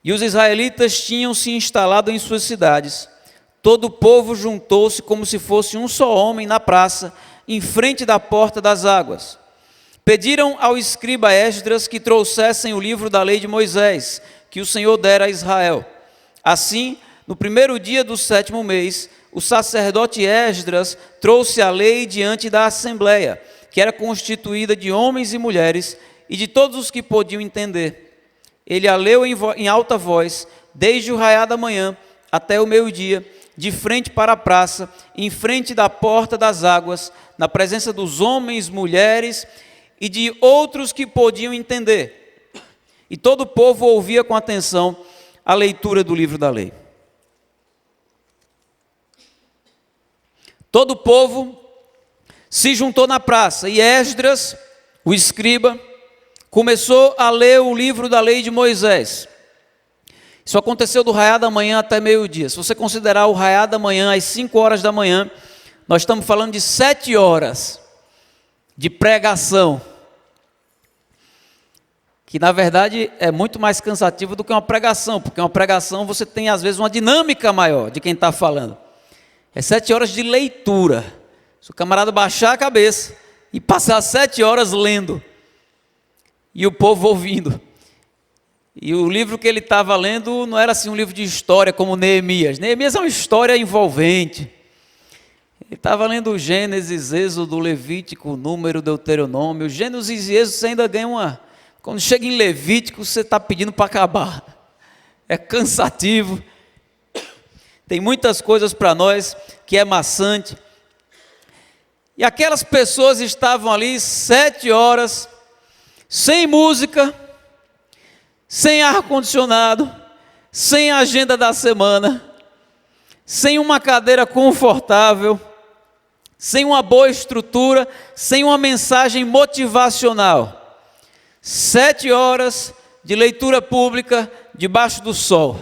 e os israelitas tinham se instalado em suas cidades, todo o povo juntou-se como se fosse um só homem na praça, em frente da porta das águas. Pediram ao escriba Esdras que trouxessem o livro da lei de Moisés, que o Senhor dera a Israel. Assim, no primeiro dia do 7º mês, o sacerdote Esdras trouxe a lei diante da assembleia, que era constituída de homens e mulheres, e de todos os que podiam entender. Ele a leu em alta voz, desde o raiar da manhã até o meio-dia, de frente para a praça, em frente da porta das águas, na presença dos homens, mulheres e de outros que podiam entender. E todo o povo ouvia com atenção a leitura do livro da lei. Todo o povo se juntou na praça, e Esdras, o escriba, começou a ler o livro da lei de Moisés. Isso aconteceu do raiar da manhã até meio-dia. Se você considerar o raiar da manhã às 5 horas da manhã, nós estamos falando de 7 horas de pregação, que na verdade é muito mais cansativo do que uma pregação, porque uma pregação você tem às vezes uma dinâmica maior de quem está falando. É 7 horas de leitura. Se o camarada baixar a cabeça e passar 7 horas lendo, e o povo ouvindo. E o livro que ele estava lendo não era assim um livro de história como Neemias. Neemias é uma história envolvente. Ele estava lendo Gênesis, Êxodo, Levítico, Número, Deuteronômio. Gênesis e Êxodo você ainda ganha uma... Quando chega em Levítico, você está pedindo para acabar. É cansativo. Tem muitas coisas para nós que é maçante. E aquelas pessoas estavam ali 7 horas, sem música, sem ar-condicionado, sem agenda da semana, sem uma cadeira confortável, sem uma boa estrutura, sem uma mensagem motivacional. 7 horas de leitura pública debaixo do sol.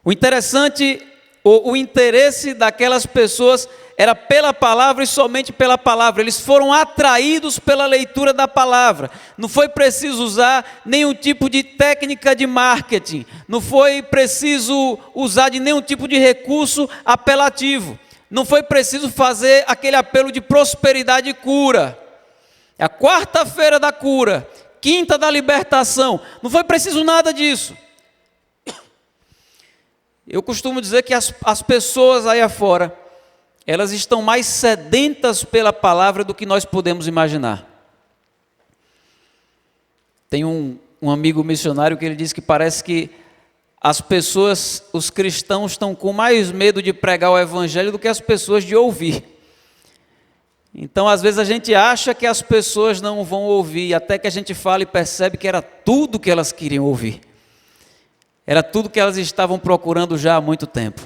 O interessante, o interesse daquelas pessoas era pela palavra e somente pela palavra. Eles foram atraídos pela leitura da palavra. Não foi preciso usar nenhum tipo de técnica de marketing. Não foi preciso usar de nenhum tipo de recurso apelativo. Não foi preciso fazer aquele apelo de prosperidade e cura. É a quarta-feira da cura, quinta da libertação. Não foi preciso nada disso. Eu costumo dizer que as pessoas aí afora, elas estão mais sedentas pela palavra do que nós podemos imaginar. Tem um amigo missionário que ele diz que parece que as pessoas, os cristãos, estão com mais medo de pregar o evangelho do que as pessoas de ouvir. Então, às vezes a gente acha que as pessoas não vão ouvir, até que a gente fala e percebe que era tudo que elas queriam ouvir. Era tudo que elas estavam procurando já há muito tempo.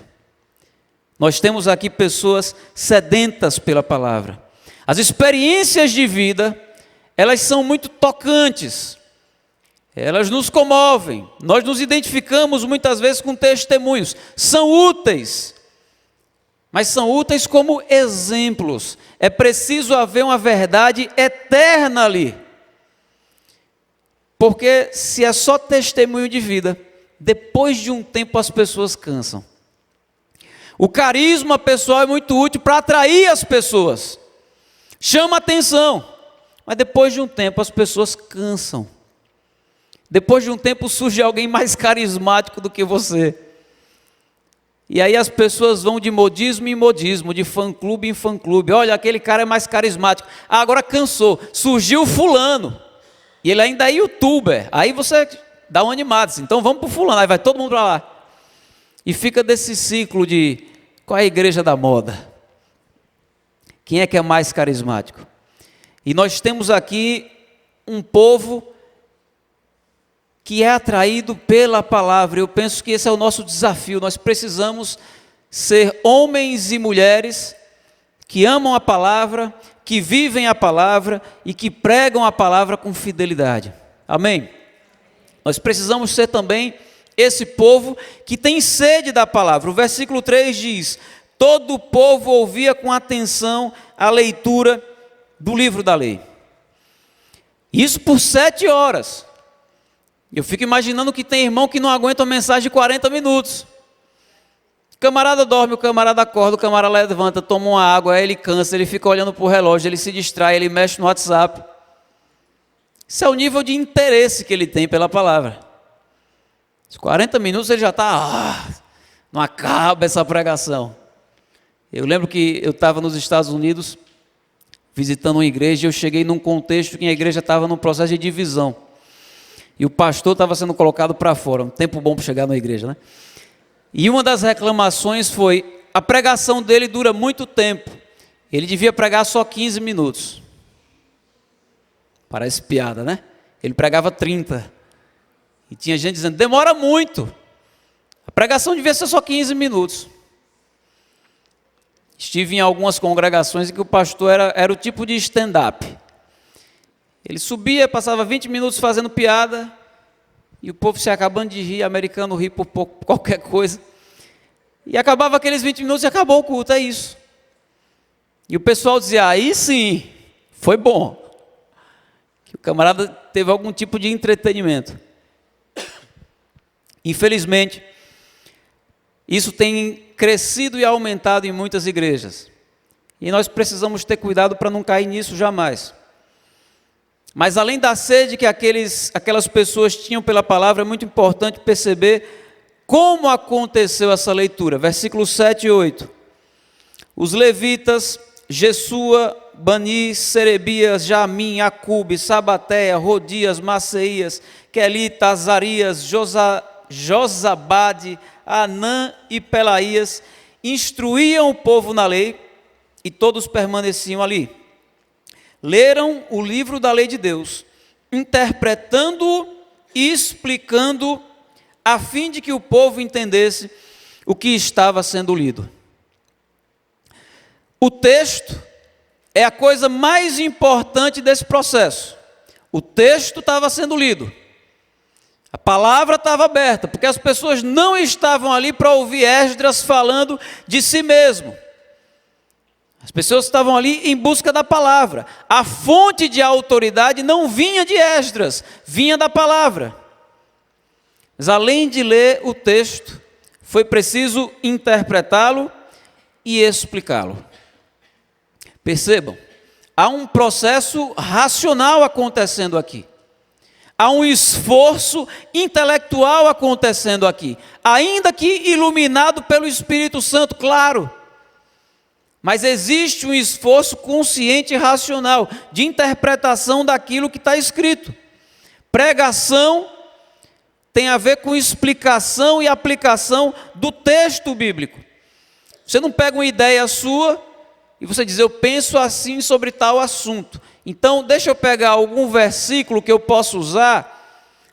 Nós temos aqui pessoas sedentas pela palavra. As experiências de vida, elas são muito tocantes. Elas nos comovem. Nós nos identificamos muitas vezes com testemunhos. São úteis. Mas são úteis como exemplos. É preciso haver uma verdade eterna ali. Porque se é só testemunho de vida, depois de um tempo as pessoas cansam. O carisma pessoal é muito útil para atrair as pessoas. Chama atenção. Mas depois de um tempo as pessoas cansam. Depois de um tempo surge alguém mais carismático do que você. E aí as pessoas vão de modismo em modismo, de fã-clube em fã-clube. Olha, aquele cara é mais carismático. Ah, agora cansou. Surgiu fulano. E ele ainda é youtuber. Aí você dá um animado. Então vamos para o fulano. Aí vai todo mundo para lá. E fica desse ciclo de qual é a igreja da moda? Quem é que é mais carismático? E nós temos aqui um povo que é atraído pela palavra. Eu penso que esse é o nosso desafio. Nós precisamos ser homens e mulheres que amam a palavra, que vivem a palavra e que pregam a palavra com fidelidade. Amém? Nós precisamos ser também esse povo que tem sede da palavra. O versículo 3 diz: todo o povo ouvia com atenção a leitura do livro da lei. Isso por 7 horas. Eu fico imaginando que tem irmão que não aguenta uma mensagem de 40 minutos. O camarada dorme, o camarada acorda, o camarada levanta, toma uma água, aí ele cansa, ele fica olhando para o relógio, ele se distrai, ele mexe no WhatsApp. Isso é o nível de interesse que ele tem pela palavra. Os 40 minutos ele já está, não acaba essa pregação. Eu lembro que eu estava nos Estados Unidos, visitando uma igreja, e eu cheguei num contexto que a igreja estava num processo de divisão. E o pastor estava sendo colocado para fora, um tempo bom para chegar na igreja, né? E uma das reclamações foi, a pregação dele dura muito tempo, ele devia pregar só 15 minutos. Parece piada, né? Ele pregava 30. E tinha gente dizendo, demora muito. A pregação devia ser só 15 minutos. Estive em algumas congregações em que o pastor era o tipo de stand-up. Ele subia, passava 20 minutos fazendo piada, e o povo se acabando de rir, americano ri por qualquer coisa. E acabava aqueles 20 minutos e acabou o culto, é isso. E o pessoal dizia, aí sim, foi bom. Que o camarada teve algum tipo de entretenimento. Infelizmente, isso tem crescido e aumentado em muitas igrejas. E nós precisamos ter cuidado para não cair nisso jamais. Mas além da sede que aquelas pessoas tinham pela palavra, é muito importante perceber como aconteceu essa leitura. Versículos 7 e 8. Os levitas, Jesua, Bani, Serebias, Jamim, Acube, Sabateia, Rodias, Maceias, Quelita, Azarias, Josabade, Anã e Pelaías, instruíam o povo na lei e todos permaneciam ali. Leram o livro da lei de Deus, interpretando-o e explicando, a fim de que o povo entendesse o que estava sendo lido. O texto é a coisa mais importante desse processo. O texto estava sendo lido. A palavra estava aberta, porque as pessoas não estavam ali para ouvir Esdras falando de si mesmo. As pessoas estavam ali em busca da palavra. A fonte de autoridade não vinha de Esdras, vinha da palavra. Mas além de ler o texto, foi preciso interpretá-lo e explicá-lo. Percebam, há um processo racional acontecendo aqui. Há um esforço intelectual acontecendo aqui, ainda que iluminado pelo Espírito Santo, claro. Mas existe um esforço consciente e racional de interpretação daquilo que está escrito. Pregação tem a ver com explicação e aplicação do texto bíblico. Você não pega uma ideia sua e você diz, eu penso assim sobre tal assunto. Então, deixa eu pegar algum versículo que eu possa usar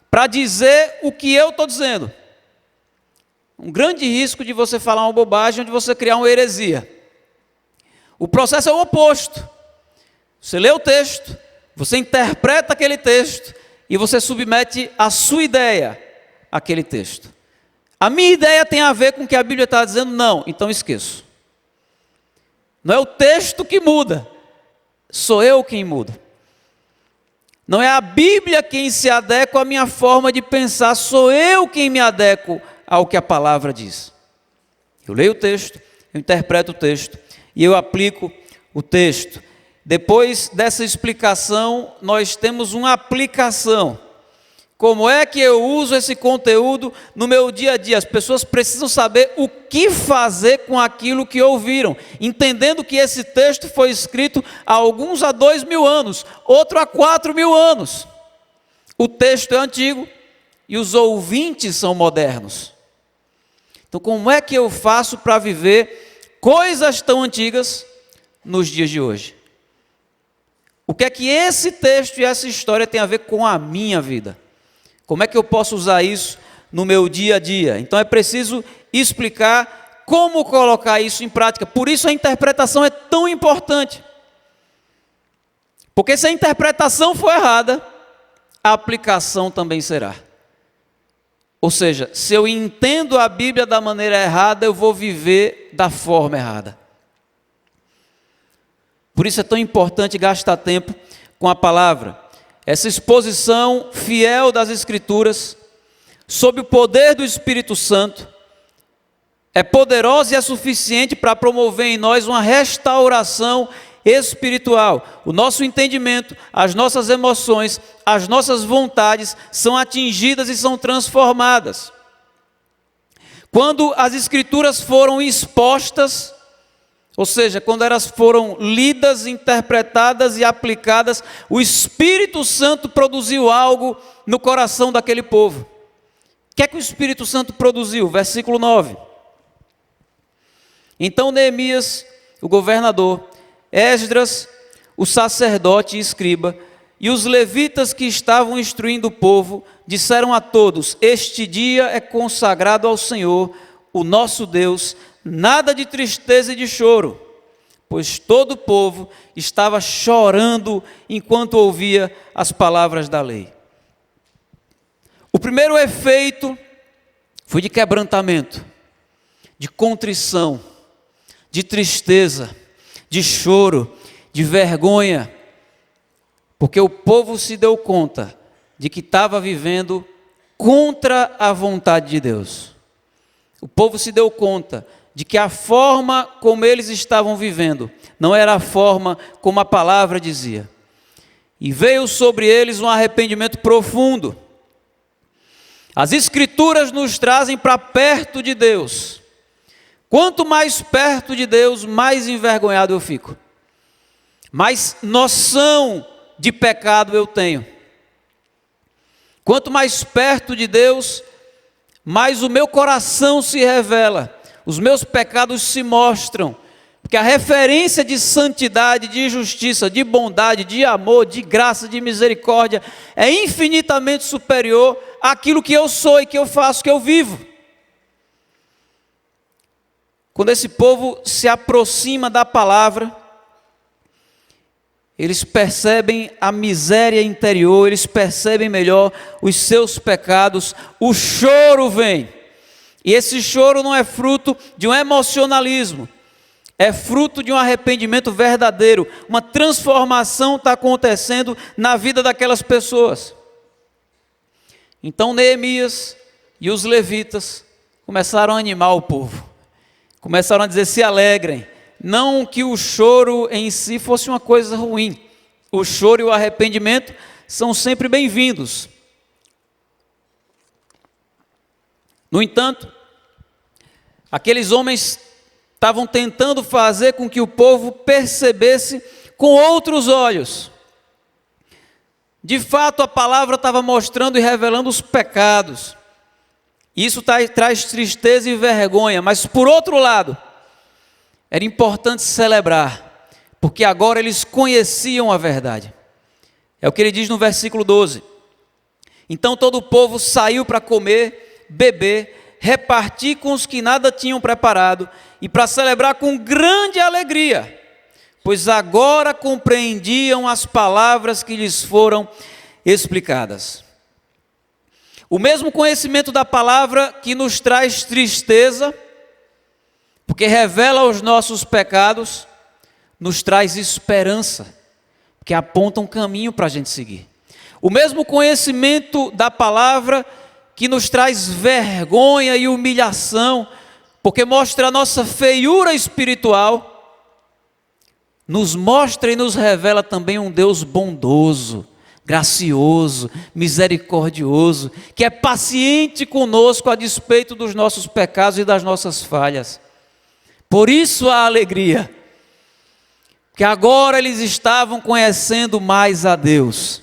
para dizer o que eu estou dizendo. Um grande risco de você falar uma bobagem, de você criar uma heresia. O processo é o oposto. Você lê o texto, você interpreta aquele texto e você submete a sua ideia àquele texto. A minha ideia tem a ver com o que a Bíblia está dizendo? Não, então esqueço. Não é o texto que muda, sou eu quem muda. Não é a Bíblia quem se adequa à minha forma de pensar, sou eu quem me adequo ao que a palavra diz. Eu leio o texto, eu interpreto o texto e eu aplico o texto. Depois dessa explicação, nós temos uma aplicação. Como é que eu uso esse conteúdo no meu dia a dia? As pessoas precisam saber o que fazer com aquilo que ouviram, entendendo que esse texto foi escrito há alguns há 2.000 anos, outro há 4.000 anos. O texto é antigo e os ouvintes são modernos. Então, como é que eu faço para viver coisas tão antigas nos dias de hoje? O que é que esse texto e essa história tem a ver com a minha vida? Como é que eu posso usar isso no meu dia a dia? Então é preciso explicar como colocar isso em prática. Por isso a interpretação é tão importante. Porque se a interpretação for errada, a aplicação também será. Ou seja, se eu entendo a Bíblia da maneira errada, eu vou viver da forma errada. Por isso é tão importante gastar tempo com a palavra. Essa exposição fiel das Escrituras, sob o poder do Espírito Santo, é poderosa e é suficiente para promover em nós uma restauração espiritual. O nosso entendimento, as nossas emoções, as nossas vontades são atingidas e são transformadas. Quando as Escrituras foram expostas, ou seja, quando elas foram lidas, interpretadas e aplicadas, o Espírito Santo produziu algo no coração daquele povo. O que é que o Espírito Santo produziu? Versículo 9. Então Neemias, o governador, Esdras, o sacerdote e escriba, e os levitas que estavam instruindo o povo, disseram a todos, este dia é consagrado ao Senhor, o nosso Deus, nada de tristeza e de choro, pois todo o povo estava chorando enquanto ouvia as palavras da lei. O primeiro efeito foi de quebrantamento, de contrição, de tristeza, de choro, de vergonha, porque o povo se deu conta de que estava vivendo contra a vontade de Deus. O povo se deu conta de que a forma como eles estavam vivendo não era a forma como a palavra dizia. E veio sobre eles um arrependimento profundo. As Escrituras nos trazem para perto de Deus. Quanto mais perto de Deus, mais envergonhado eu fico. Mais noção de pecado eu tenho. Quanto mais perto de Deus, mais o meu coração se revela. Os meus pecados se mostram, porque a referência de santidade, de justiça, de bondade, de amor, de graça, de misericórdia, é infinitamente superior àquilo que eu sou e que eu faço, que eu vivo. Quando esse povo se aproxima da palavra, eles percebem a miséria interior, eles percebem melhor os seus pecados, o choro vem. E esse choro não é fruto de um emocionalismo, é fruto de um arrependimento verdadeiro, uma transformação está acontecendo na vida daquelas pessoas. Então Neemias e os levitas começaram a animar o povo, começaram a dizer: se alegrem. Não que o choro em si fosse uma coisa ruim, o choro e o arrependimento são sempre bem-vindos. No entanto, aqueles homens estavam tentando fazer com que o povo percebesse com outros olhos. De fato, a palavra estava mostrando e revelando os pecados. Isso traz tristeza e vergonha, mas por outro lado, era importante celebrar, porque agora eles conheciam a verdade. É o que ele diz no versículo 12. Então todo o povo saiu para comer, beber, repartir com os que nada tinham preparado e para celebrar com grande alegria, pois agora compreendiam as palavras que lhes foram explicadas. O mesmo conhecimento da palavra que nos traz tristeza, porque revela os nossos pecados, nos traz esperança, porque aponta um caminho para a gente seguir. O mesmo conhecimento da palavra que nos traz vergonha e humilhação, porque mostra a nossa feiura espiritual, nos mostra e nos revela também um Deus bondoso, gracioso, misericordioso, que é paciente conosco a despeito dos nossos pecados e das nossas falhas. Por isso a alegria, que agora eles estavam conhecendo mais a Deus.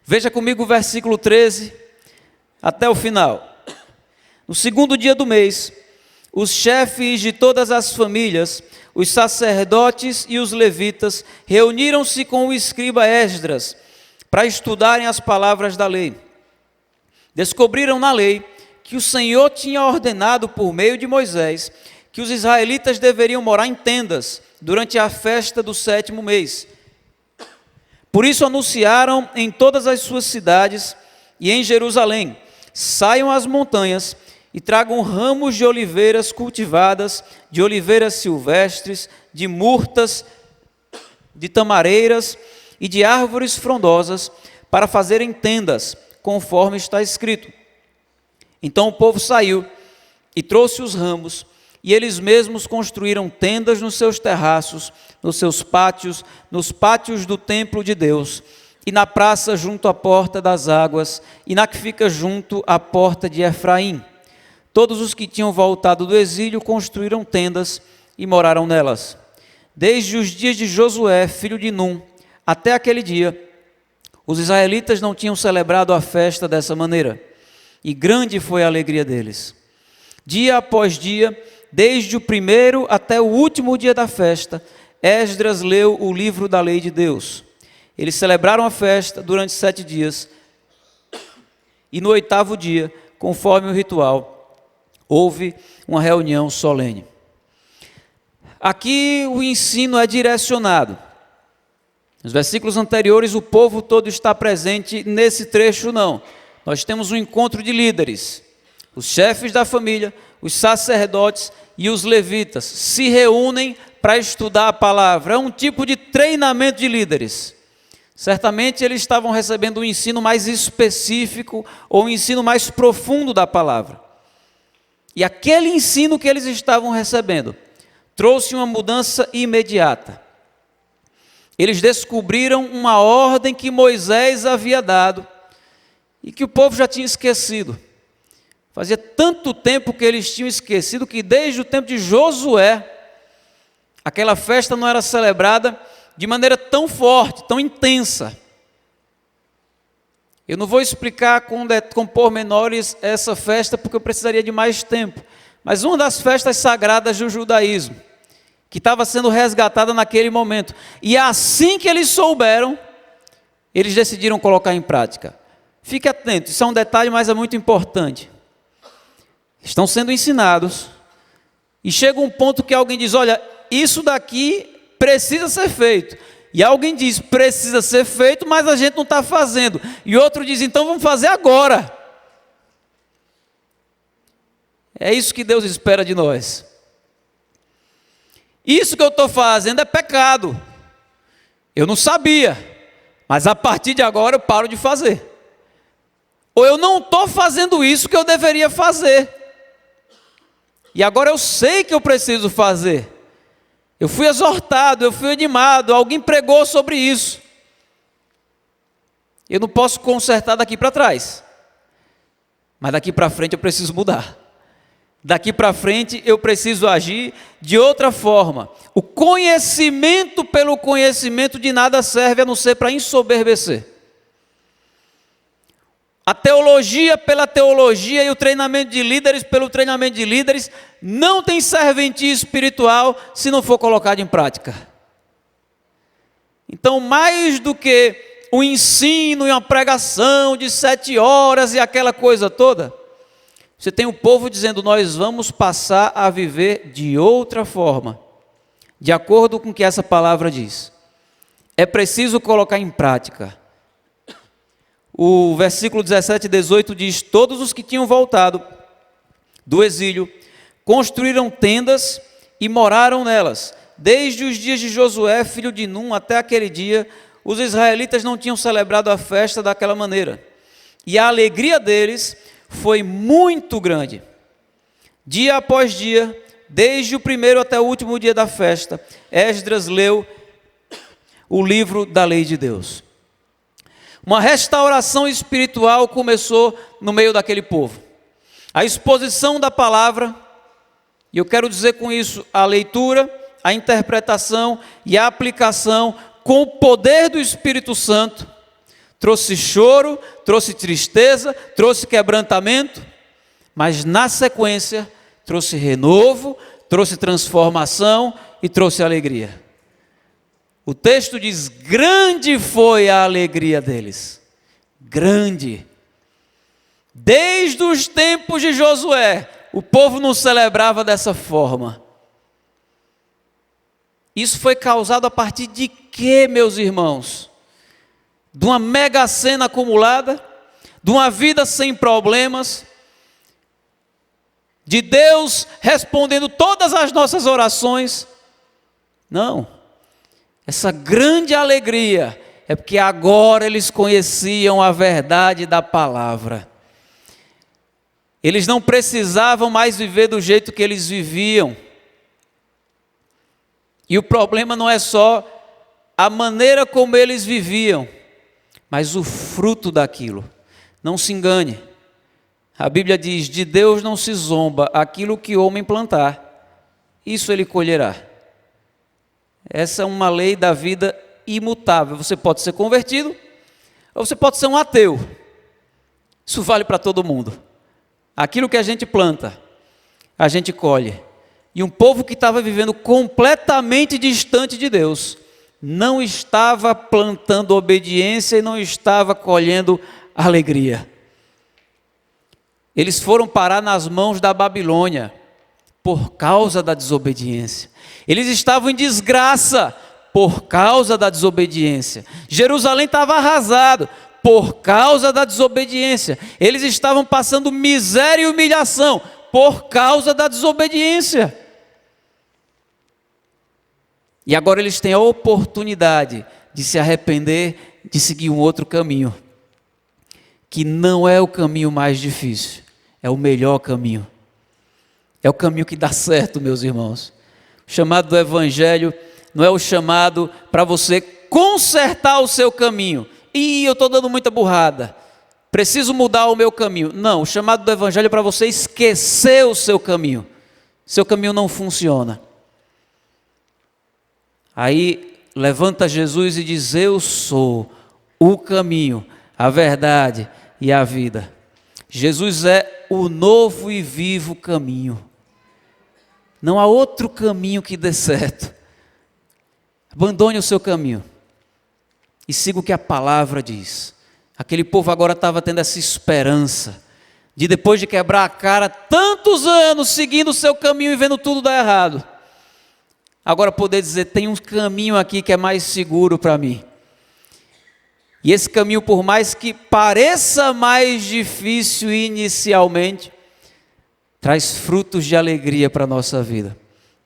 Veja comigo o versículo 13, até o final. No segundo dia do mês, os chefes de todas as famílias, os sacerdotes e os levitas, reuniram-se com o escriba Esdras, para estudarem as palavras da lei. Descobriram na lei que o Senhor tinha ordenado por meio de Moisés, que os israelitas deveriam morar em tendas durante a festa do 7º mês. Por isso anunciaram em todas as suas cidades e em Jerusalém: saiam às montanhas e tragam ramos de oliveiras cultivadas, de oliveiras silvestres, de murtas, de tamareiras e de árvores frondosas, para fazerem tendas, conforme está escrito. Então o povo saiu e trouxe os ramos, e eles mesmos construíram tendas nos seus terraços, nos seus pátios, nos pátios do templo de Deus, e na praça junto à porta das águas, e na que fica junto à porta de Efraim. Todos os que tinham voltado do exílio construíram tendas e moraram nelas. Desde os dias de Josué, filho de Num, até aquele dia, os israelitas não tinham celebrado a festa dessa maneira, e grande foi a alegria deles. Dia após dia, desde o primeiro até o último dia da festa, Esdras leu o livro da lei de Deus. Eles celebraram a festa durante 7 dias, e no 8º dia, conforme o ritual, houve uma reunião solene. Aqui o ensino é direcionado. Nos versículos anteriores, o povo todo está presente, nesse trecho não. Nós temos um encontro de líderes. Os chefes da família, os sacerdotes e os levitas se reúnem para estudar a palavra. É um tipo de treinamento de líderes. Certamente eles estavam recebendo um ensino mais específico ou um ensino mais profundo da palavra. E aquele ensino que eles estavam recebendo trouxe uma mudança imediata. Eles descobriram uma ordem que Moisés havia dado e que o povo já tinha esquecido. Fazia tanto tempo que eles tinham esquecido que desde o tempo de Josué, aquela festa não era celebrada de maneira tão forte, tão intensa. Eu não vou explicar com pormenores essa festa, porque eu precisaria de mais tempo. Mas uma das festas sagradas do judaísmo, que estava sendo resgatada naquele momento. E assim que eles souberam, eles decidiram colocar em prática. Fique atento, isso é um detalhe, mas é muito importante. Estão sendo ensinados, e chega um ponto que alguém diz: olha, isso daqui precisa ser feito. E alguém diz, precisa ser feito, mas a gente não está fazendo. E outro diz, então vamos fazer agora. É isso que Deus espera de nós. Isso que eu estou fazendo é pecado. Eu não sabia, mas a partir de agora eu paro de fazer. Ou eu não estou fazendo isso que eu deveria fazer. E agora eu sei que eu preciso fazer. Eu fui exortado, eu fui animado, alguém pregou sobre isso. Eu não posso consertar daqui para trás. Mas daqui para frente eu preciso mudar. Daqui para frente eu preciso agir de outra forma. O conhecimento pelo conhecimento de nada serve a não ser para ensoberbecer. A teologia pela teologia e o treinamento de líderes pelo treinamento de líderes não tem serventia espiritual se não for colocado em prática. Então, mais do que o ensino e uma pregação de 7 horas e aquela coisa toda, você tem o povo dizendo, nós vamos passar a viver de outra forma, de acordo com o que essa palavra diz. É preciso colocar em prática. O versículo 17 e 18 diz, todos os que tinham voltado do exílio, construíram tendas e moraram nelas. Desde os dias de Josué, filho de Num, até aquele dia, os israelitas não tinham celebrado a festa daquela maneira. E a alegria deles foi muito grande. Dia após dia, desde o primeiro até o último dia da festa, Esdras leu o livro da lei de Deus. Uma restauração espiritual começou no meio daquele povo. A exposição da palavra, e eu quero dizer com isso a leitura, a interpretação e a aplicação com o poder do Espírito Santo, trouxe choro, trouxe tristeza, trouxe quebrantamento, mas na sequência trouxe renovo, trouxe transformação e trouxe alegria. O texto diz, grande foi a alegria deles, grande. Desde os tempos de Josué, o povo não celebrava dessa forma. Isso foi causado a partir de quê, meus irmãos? De uma mega cena acumulada, de uma vida sem problemas, de Deus respondendo todas as nossas orações? Não. Essa grande alegria é porque agora eles conheciam a verdade da palavra. Eles não precisavam mais viver do jeito que eles viviam. E o problema não é só a maneira como eles viviam, mas o fruto daquilo. Não se engane. A Bíblia diz, de Deus não se zomba, aquilo que o homem plantar, isso ele colherá. Essa é uma lei da vida imutável. Você pode ser convertido, ou você pode ser um ateu. Isso vale para todo mundo. Aquilo que a gente planta, a gente colhe. E um povo que estava vivendo completamente distante de Deus, não estava plantando obediência e não estava colhendo alegria. Eles foram parar nas mãos da Babilônia por causa da desobediência. Eles estavam em desgraça por causa da desobediência. Jerusalém estava arrasado por causa da desobediência. Eles estavam passando miséria e humilhação por causa da desobediência. E agora eles têm a oportunidade de se arrepender, de seguir um outro caminho, que não é o caminho mais difícil, é o melhor caminho. É o caminho que dá certo, meus irmãos. O chamado do Evangelho não é o chamado para você consertar o seu caminho. E eu estou dando muita burrada, preciso mudar o meu caminho. Não, o chamado do Evangelho é para você esquecer o seu caminho. Seu caminho não funciona. Aí levanta Jesus e diz, eu sou o caminho, a verdade e a vida. Jesus é o novo e vivo caminho. Não há outro caminho que dê certo. Abandone o seu caminho e siga o que a palavra diz. Aquele povo agora estava tendo essa esperança de, depois de quebrar a cara tantos anos seguindo o seu caminho e vendo tudo dar errado, agora poder dizer, tem um caminho aqui que é mais seguro para mim. E esse caminho, por mais que pareça mais difícil inicialmente, traz frutos de alegria para a nossa vida,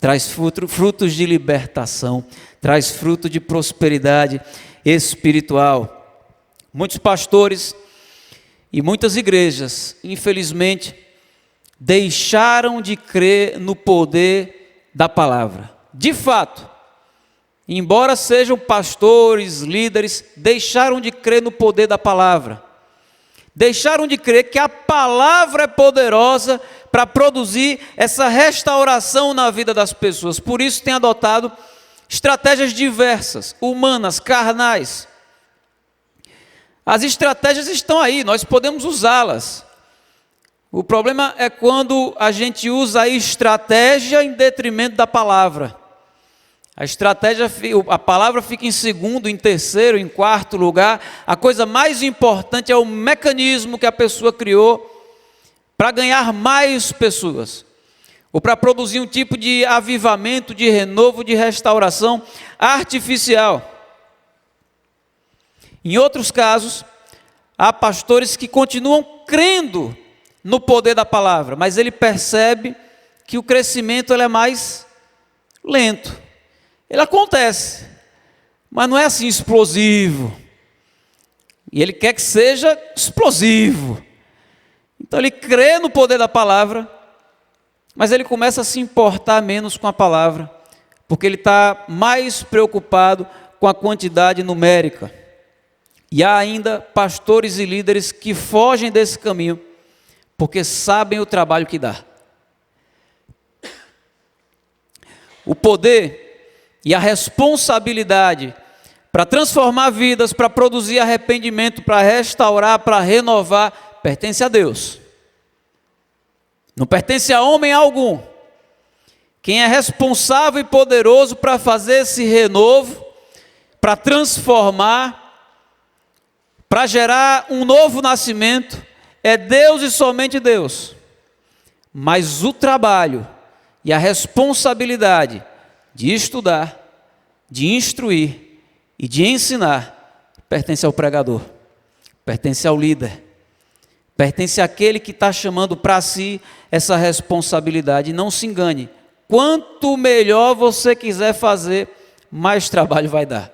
traz frutos de libertação, traz fruto de prosperidade espiritual. Muitos pastores e muitas igrejas, infelizmente, deixaram de crer no poder da palavra. De fato, embora sejam pastores, líderes, deixaram de crer no poder da palavra. Deixaram de crer que a palavra é poderosa para produzir essa restauração na vida das pessoas. Por isso têm adotado estratégias diversas, humanas, carnais. As estratégias estão aí, nós podemos usá-las. O problema é quando a gente usa a estratégia em detrimento da palavra. A palavra fica em segundo, em terceiro, em quarto lugar. A coisa mais importante é o mecanismo que a pessoa criou para ganhar mais pessoas, ou para produzir um tipo de avivamento, de renovo, de restauração artificial. Em outros casos, há pastores que continuam crendo no poder da palavra, mas ele percebe que o crescimento ele é mais lento. Ele acontece, mas não é assim explosivo. E ele quer que seja explosivo. Então ele crê no poder da palavra, mas ele começa a se importar menos com a palavra, porque ele está mais preocupado com a quantidade numérica. E há ainda pastores e líderes que fogem desse caminho, porque sabem o trabalho que dá. O poder e a responsabilidade para transformar vidas, para produzir arrependimento, para restaurar, para renovar, pertence a Deus. Não pertence a homem algum. Quem é responsável e poderoso para fazer esse renovo, para transformar, para gerar um novo nascimento, é Deus e somente Deus. Mas o trabalho e a responsabilidade de estudar, de instruir e de ensinar, pertence ao pregador, pertence ao líder, pertence àquele que está chamando para si essa responsabilidade. Não se engane, quanto melhor você quiser fazer, mais trabalho vai dar.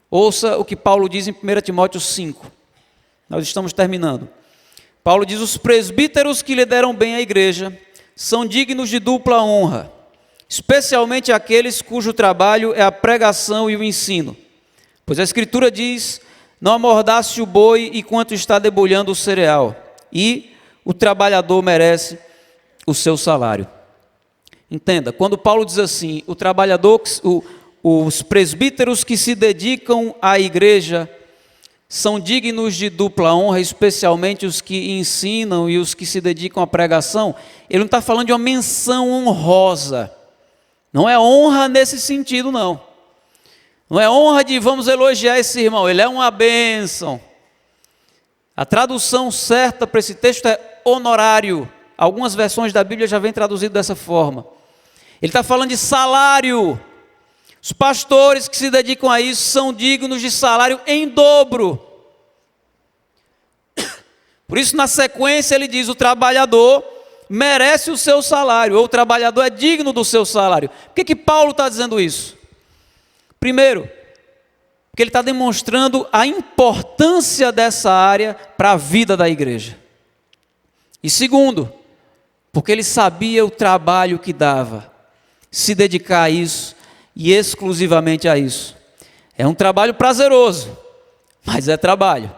Ouça o que Paulo diz em 1 Timóteo 5, nós estamos terminando. Paulo diz: os presbíteros que lideram bem a igreja são dignos de dupla honra, especialmente aqueles cujo trabalho é a pregação e o ensino. Pois a Escritura diz: não amordace o boi enquanto está debulhando o cereal, e o trabalhador merece o seu salário. Entenda, quando Paulo diz assim, o trabalhador, os presbíteros que se dedicam à igreja são dignos de dupla honra, especialmente os que ensinam e os que se dedicam à pregação, ele não está falando de uma menção honrosa. Não é honra nesse sentido, não. Não é honra de vamos elogiar esse irmão, ele é uma bênção. A tradução certa para esse texto é honorário. Algumas versões da Bíblia já vem traduzido dessa forma. Ele está falando de salário. Os pastores que se dedicam a isso são dignos de salário em dobro. Por isso, na sequência, ele diz: o trabalhador merece o seu salário, ou o trabalhador é digno do seu salário. Por que Paulo está dizendo isso? Primeiro, porque ele está demonstrando a importância dessa área para a vida da igreja. E segundo, porque ele sabia o trabalho que dava, se dedicar a isso, e exclusivamente a isso. É um trabalho prazeroso, mas é trabalho,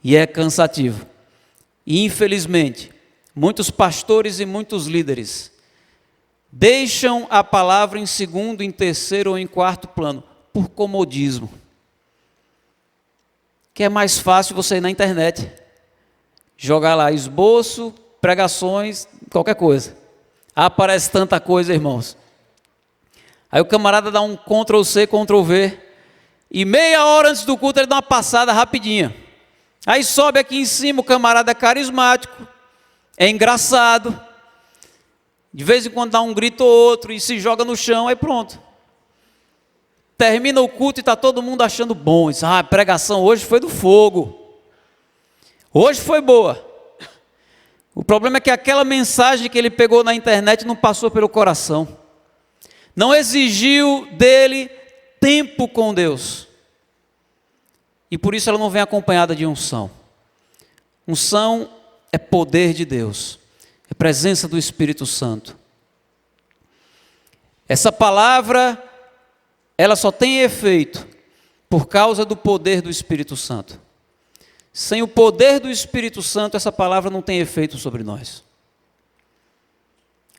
e é cansativo. E infelizmente, muitos pastores e muitos líderes deixam a palavra em segundo, em terceiro ou em quarto plano, por comodismo. Que é mais fácil você ir na internet, jogar lá esboço, pregações, qualquer coisa. Aparece tanta coisa, irmãos. Aí o camarada dá um Ctrl+C, Ctrl+V, e meia hora antes do culto ele dá uma passada rapidinha. Aí sobe aqui em cima, o camarada é carismático, é engraçado, De vez em quando dá um grito ou outro e se joga no chão, aí pronto. Termina o culto e está todo mundo achando bom. Diz, a pregação hoje foi do fogo. Hoje foi boa. O problema é que aquela mensagem que ele pegou na internet não passou pelo coração. Não exigiu dele tempo com Deus. E por isso ela não vem acompanhada de unção. Unção é poder de Deus. É presença do Espírito Santo. Essa palavra, ela só tem efeito por causa do poder do Espírito Santo. Sem o poder do Espírito Santo, essa palavra não tem efeito sobre nós.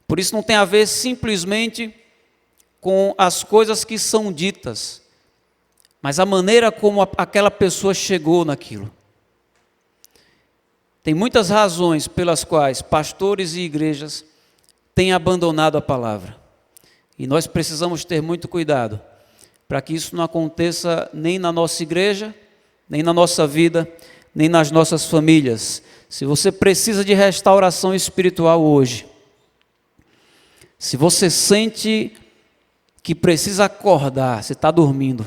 Por isso não tem a ver simplesmente com as coisas que são ditas, mas a maneira como aquela pessoa chegou naquilo. Tem muitas razões pelas quais pastores e igrejas têm abandonado a palavra. E nós precisamos ter muito cuidado para que isso não aconteça nem na nossa igreja, nem na nossa vida, nem nas nossas famílias. Se você precisa de restauração espiritual hoje, se você sente que precisa acordar, você está dormindo,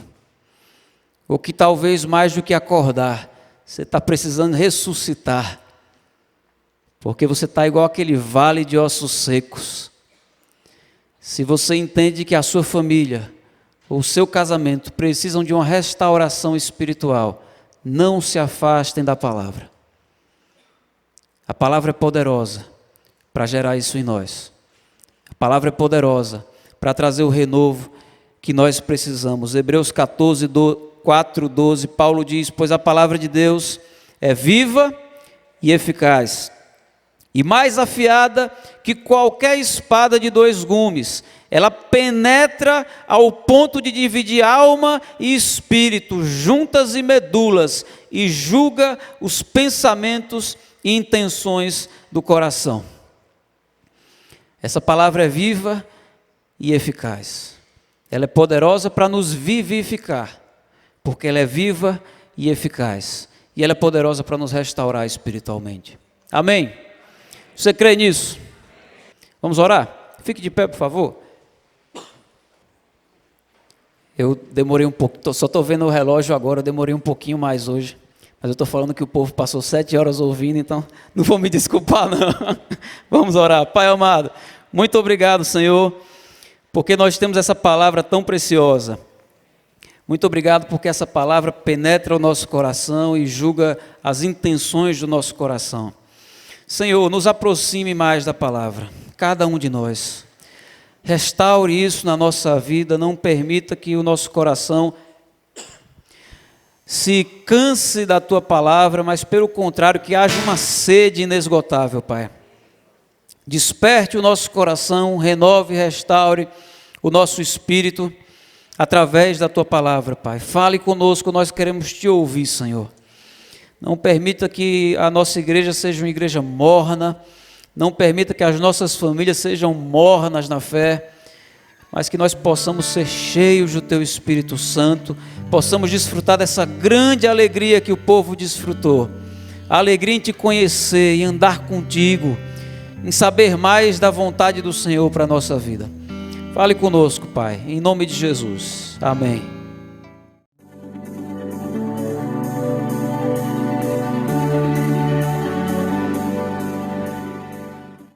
ou que talvez mais do que acordar, você está precisando ressuscitar, porque você está igual aquele vale de ossos secos. Se você entende que a sua família ou o seu casamento precisam de uma restauração espiritual, não se afastem da palavra. A palavra é poderosa para gerar isso em nós. A palavra é poderosa para trazer o renovo que nós precisamos. Hebreus 14, 4, 12, Paulo diz, pois a palavra de Deus é viva e eficaz, e mais afiada que qualquer espada de 2 gumes. Ela penetra ao ponto de dividir alma e espírito, juntas e medulas, e julga os pensamentos e intenções do coração. Essa palavra é viva e eficaz. Ela é poderosa para nos vivificar, porque ela é viva e eficaz. E ela é poderosa para nos restaurar espiritualmente. Amém? Você crê nisso? Vamos orar? Fique de pé, por favor. Eu demorei um pouco, só estou vendo o relógio agora, eu demorei um pouquinho mais hoje. Mas eu estou falando que o povo passou 7 horas ouvindo, então não vou me desculpar não. Vamos orar. Pai amado, muito obrigado, Senhor, porque nós temos essa palavra tão preciosa. Muito obrigado porque essa palavra penetra o nosso coração e julga as intenções do nosso coração. Senhor, nos aproxime mais da palavra, cada um de nós. Restaure isso na nossa vida, não permita que o nosso coração se canse da Tua palavra, mas pelo contrário, que haja uma sede inesgotável, Pai. Desperte o nosso coração, renove e restaure o nosso espírito através da Tua palavra, Pai. Fale conosco, nós queremos Te ouvir, Senhor. Não permita que a nossa igreja seja uma igreja morna, não permita que as nossas famílias sejam mornas na fé, mas que nós possamos ser cheios do Teu Espírito Santo, possamos desfrutar dessa grande alegria que o povo desfrutou, a alegria em Te conhecer e andar contigo, em saber mais da vontade do Senhor para a nossa vida. Fale conosco, Pai, em nome de Jesus. Amém.